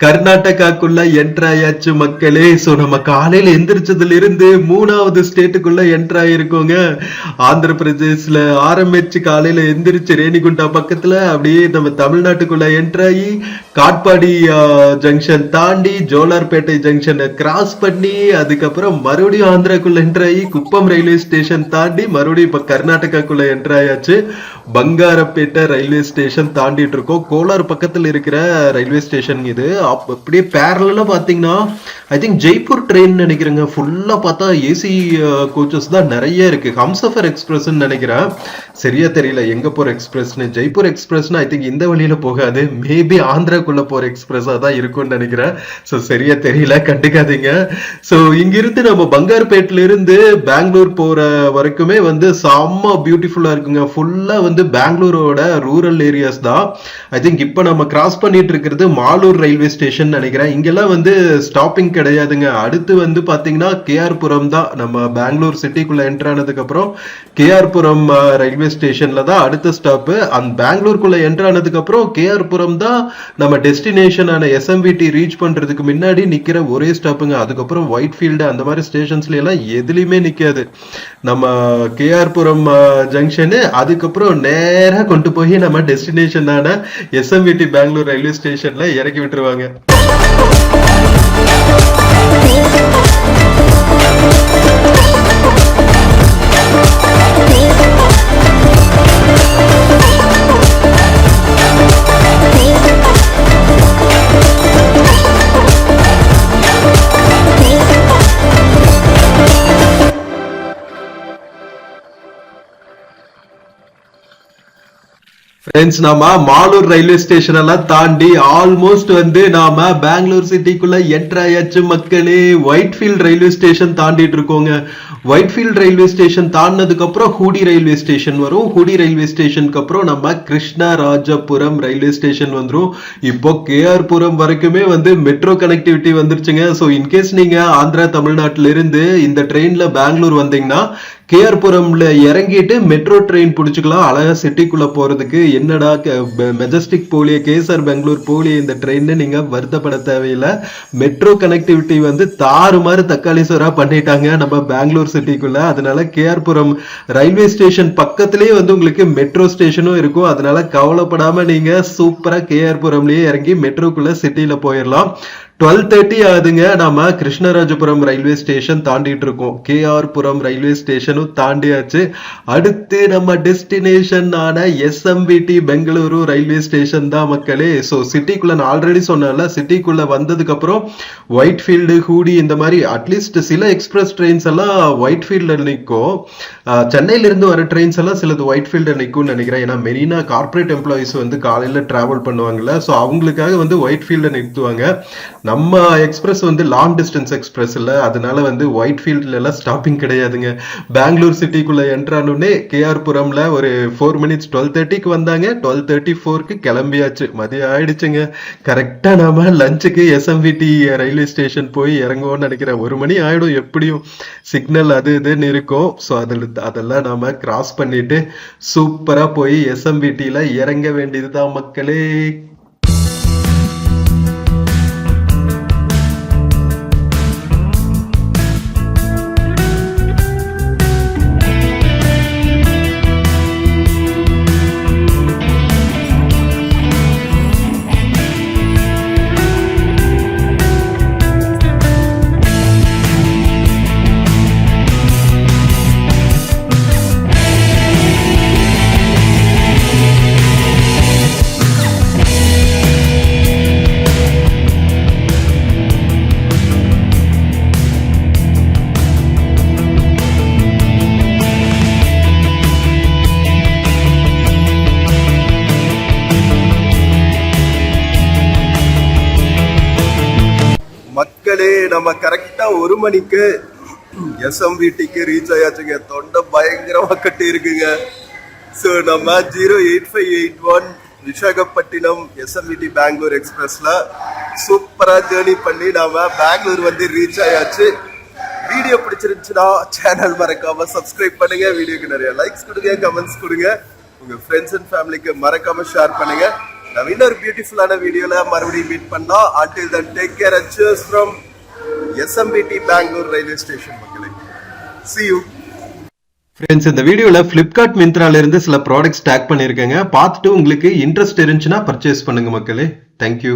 கர்நாடகாக்குள்ள என்டர் ஆயாச்சு மக்களே. ஸோ நம்ம காலையில எந்திரிச்சதுல இருந்து 3வது ஸ்டேட்டுக்குள்ள என்டர் ஆயிருக்கோங்க. ஆந்திர பிரதேஷ்ல ஆரம்பிச்சு காலையில எந்திரிச்சு ரேணிகுண்டா பக்கத்துல அப்படியே நம்ம தமிழ்நாட்டுக்குள்ள என்டர் ஆகி காட்பாடி ஜங்ஷன் தாண்டி ஜோலார்பேட்டை ஜங்ஷனை கிராஸ் பண்ணி அதுக்கப்புறம் மறுபடியும் ஆந்திராக்குள்ள என்டர் ஆகி குப்பம் ரயில்வே ஸ்டேஷன் தாண்டி மறுபடியும் இப்ப கர்நாடகாக்குள்ள என்டர் ஆயாச்சு. பங்காரப்பேட்டை ரயில்வே ஸ்டேஷன் தாண்டிட்டு இருக்கோம். கோலார் பக்கத்துல இருக்கிற ரயில்வே ஸ்டேஷன் இது. அப்படியே பேரலா பாத்தீங்கன்னா ஐ திங்க் ஜெய்ப்பூர் ட்ரெயின் நினைக்கிறேங்க. ஃபுல்லா பார்த்தா ஏசி கோச்சஸ் தான் நிறைய இருக்கு. ஹம்சஃபர் எக்ஸ்பிரஸ் நினைக்கிறேன், சரியா தெரியல எங்க போற எக்ஸ்பிரஸ்னு. ஜெய்ப்பூர் எக்ஸ்பிரஸ்னு ஐ திங்க் இந்த வழியில போகாது, மேபி ஆந்திராக்குள்ள போற எக்ஸ்பிரஸா தான் இருக்கும்னு நினைக்கிறேன். ஸோ சரியா தெரியல, கண்டுக்காதீங்க. ஸோ இங்கிருந்து நம்ம பங்கார்பேட்ல இருந்து பெங்களூர் போற வரைக்குமே வந்து செம்ம பியூட்டிஃபுல்லா இருக்குங்க. ஃபுல்லா வந்து பெங்களூரோட ரூரல் ஏரியாஸ் தான். ஐ திங்க் இப்ப நம்ம கிராஸ் பண்ணிட்டு இருக்கிறது மாலூர் ரயில்வே ஸ்டேஷன் நினைக்கிறேன். இங்கெல்லாம் வந்து ஸ்டாப்பிங் கிடையாதுங்க. அடுத்து வந்து பாத்தீங்கன்னா கேஆர் புரம் தான். நம்ம பெங்களூர் சிட்டிக்குள்ள என்டர் ஆனதுக்கு அப்புறம் கேஆர் புரம் ரயில்வே ஸ்டேஷன்ல தான் அடுத்த ஸ்டாப். அந்த பெங்களூருக்குள்ள என்டர் ஆனதுக்கு அப்புறம் கேஆர் புரம் தான் நம்ம டெஸ்டினேஷன் ஆன எஸ்எம்பிடி ரீச் பண்றதுக்கு முன்னாடி நிக்கிற ஒரே ஸ்டாப்புங்க. அதுக்கப்புறம் ஒயிட் ஃபீல்டு அந்த மாதிரி ஸ்டேஷன்ஸ்ல எல்லாம் எதுலயுமே நிக்காது. நம்ம கேஆர் புரம் ஜங்ஷனு அதுக்கப்புறம் நேரா கொண்டு போய் நம்ம டெஸ்டினேஷன் ஆன எஸ்எம்பிடி பெங்களூர் ரயில்வே ஸ்டேஷன்ல இறக்கி விட்டுருவாங்க. ஃப்ரெண்ட்ஸ், நாம மாலூர் ரயில்வே ஸ்டேஷன் எல்லாம் தாண்டி ஆல்மோஸ்ட் வந்து நாம பெங்களூர் சிட்டிக்குள்ள என்டர் ஆயாச்சு மக்களே. ஒயிட்ஃபீல்ட் ரயில்வே ஸ்டேஷன் தாண்டிட்டு இருக்கோங்க. ஒயிட்ஃபீல்ட் ரயில்வே ஸ்டேஷன் தாண்டினதுக்கு அப்புறம் ஹூடி ரயில்வே ஸ்டேஷன் வரும். ஹூடி ரயில்வே ஸ்டேஷனுக்கு அப்புறம் நம்ம கிருஷ்ணராஜபுரம் ரயில்வே ஸ்டேஷன் வந்துரும். இப்போ கேஆர் புரம் வரைக்குமே வந்து மெட்ரோ கனெக்டிவிட்டி வந்துருச்சுங்க. ஸோ இன்கேஸ் நீங்க ஆந்திரா தமிழ்நாட்டில இருந்து இந்த ட்ரெயின்ல பெங்களூர் வந்தீங்கன்னா கேஆர் புரம்ல இறங்கிட்டு மெட்ரோ ட்ரெயின் பிடிச்சிக்கலாம் அழகா சிட்டிக்குள்ள போறதுக்கு. என்னடா மெஜஸ்டிக் போலியே, கேஎஸ்ஆர் பெங்களூர் போலியே இந்த ட்ரெயின் நீங்க வருத்தப்பட தேவையில்லை. மெட்ரோ கனெக்டிவிட்டி வந்து தாறுமாறு தக்காளீஸ்வரா பண்ணிட்டாங்க நம்ம பெங்களூர் சிட்டிக்குள்ள. அதனால கேஆர் புரம் ரயில்வே ஸ்டேஷன் பக்கத்திலேயே வந்து உங்களுக்கு மெட்ரோ ஸ்டேஷனும் இருக்கும். அதனால கவலைப்படாம நீங்க சூப்பரா கேஆர் புரம்லயே இறங்கி மெட்ரோக்குள்ள சிட்டில போயிடலாம். 12:30 ஆகுதுங்க. நாம கிருஷ்ணராஜபுரம் ரயில்வே ஸ்டேஷன் தாண்டிட்டு இருக்கோம். கேஆர் புரம் ரயில்வே ஸ்டேஷனும் தாண்டியாச்சு. அடுத்து நம்ம டெஸ்டினேஷன் ஆன எஸ்எம்பிடி பெங்களூரு ரயில்வே ஸ்டேஷன் தான் மக்களே. ஸோ சிட்டிக்குள்ள நான் ஆல்ரெடி சொன்னேன்ல, சிட்டிக்குள்ள வந்ததுக்கு அப்புறம் ஒயிட்ஃபீல்டு, ஹூடி இந்த மாதிரி அட்லீஸ்ட் சில எக்ஸ்பிரஸ் ட்ரெயின்ஸ் எல்லாம் ஒயிட்ஃபீல்ட்ல நிற்கும். சென்னையில இருந்து வர ட்ரெயின்ஸ் எல்லாம் சிலது ஒயிட்ஃபீல்டு நிற்கும்னு நினைக்கிறேன். ஏன்னா மெரினா கார்பரேட் எம்ப்ளாயிஸ் வந்து காலையில டிராவல் பண்ணுவாங்கல்ல, ஸோ அவங்களுக்காக வந்து ஒயிட்ஃபீல்ட நிறுத்துவாங்க. நம்ம எக்ஸ்பிரஸ் வந்து லாங் டிஸ்டன்ஸ் எக்ஸ்பிரஸ் இல்ல, அதனால வந்து ஒயிட்ஃபீல்ட்ல எல்லாம் ஸ்டாப்பிங் கிடையாதுங்க. பெங்களூர் சிட்டிக்குள்ள என்ட்ரானே கேஆர் புரம்ல ஒரு 4 minutes 12:30க்கு வந்தாங்க. 12:34க்கு கிளம்பியாச்சு. மதியம் ஆயிடுச்சுங்க. கரெக்டா நாம லஞ்சுக்கு எஸ்எம்பிடி ரயில்வே ஸ்டேஷன் போய் இறங்குவோம்னு நினைக்கிறேன். 1 மணி ஆயிடும் எப்படியும். சிக்னல் அது இதுன்னு இருக்கும். ஸோ அதெல்லாம் நாம கிராஸ் பண்ணிட்டு சூப்பரா போய் எஸ்எம்பிடில இறங்க வேண்டியதுதான் மக்களே. மக்களே, நம்ம கரெக்டா 1 மணிக்கு எஸ்எம்பிடிக்கு ரீச் ஆயாச்சுங்க. தொண்டை பயங்கரமா கட்டி இருக்குங்க. ஸோ நம்ம 08581 விசாகப்பட்டினம் எஸ்எம்பிடி பெங்களூர் எக்ஸ்பிரஸ்ல சூப்பரா ஜேர்னி பண்ணி நாம பெங்களூர் வந்து ரீச் ஆயாச்சு. வீடியோ பிடிச்சிருந்துச்சுன்னா சேனல் மறக்காம சப்ஸ்கிரைப் பண்ணுங்க. வீடியோக்கு நிறைய லைக்ஸ் கொடுங்க, கமெண்ட்ஸ் கொடுங்க. உங்க ஃப்ரெண்ட்ஸ் அண்ட் ஃபேமிலிக்கு மறக்காம ஷேர் பண்ணுங்க. நம்ம இன்னொரு பியூட்டிஃபுல்லான வீடியோல மறுபடியும் மீட் பண்ணலாம். until then take care and cheers from SMBT Bangalore railway station மக்களே. see you. ஃப்ரெண்ட்ஸ், இந்த வீடியோல பிளிப்கார்ட் மிந்த்ரால இருந்து சில ப்ராடக்ட்ஸ் டேக் பண்ணிருக்கேங்க. பார்த்துட்டு உங்களுக்கு இன்ட்ரெஸ்ட் இருந்துச்சுன்னா பர்ச்சேஸ் பண்ணுங்க மக்களே. தேங்க்யூ.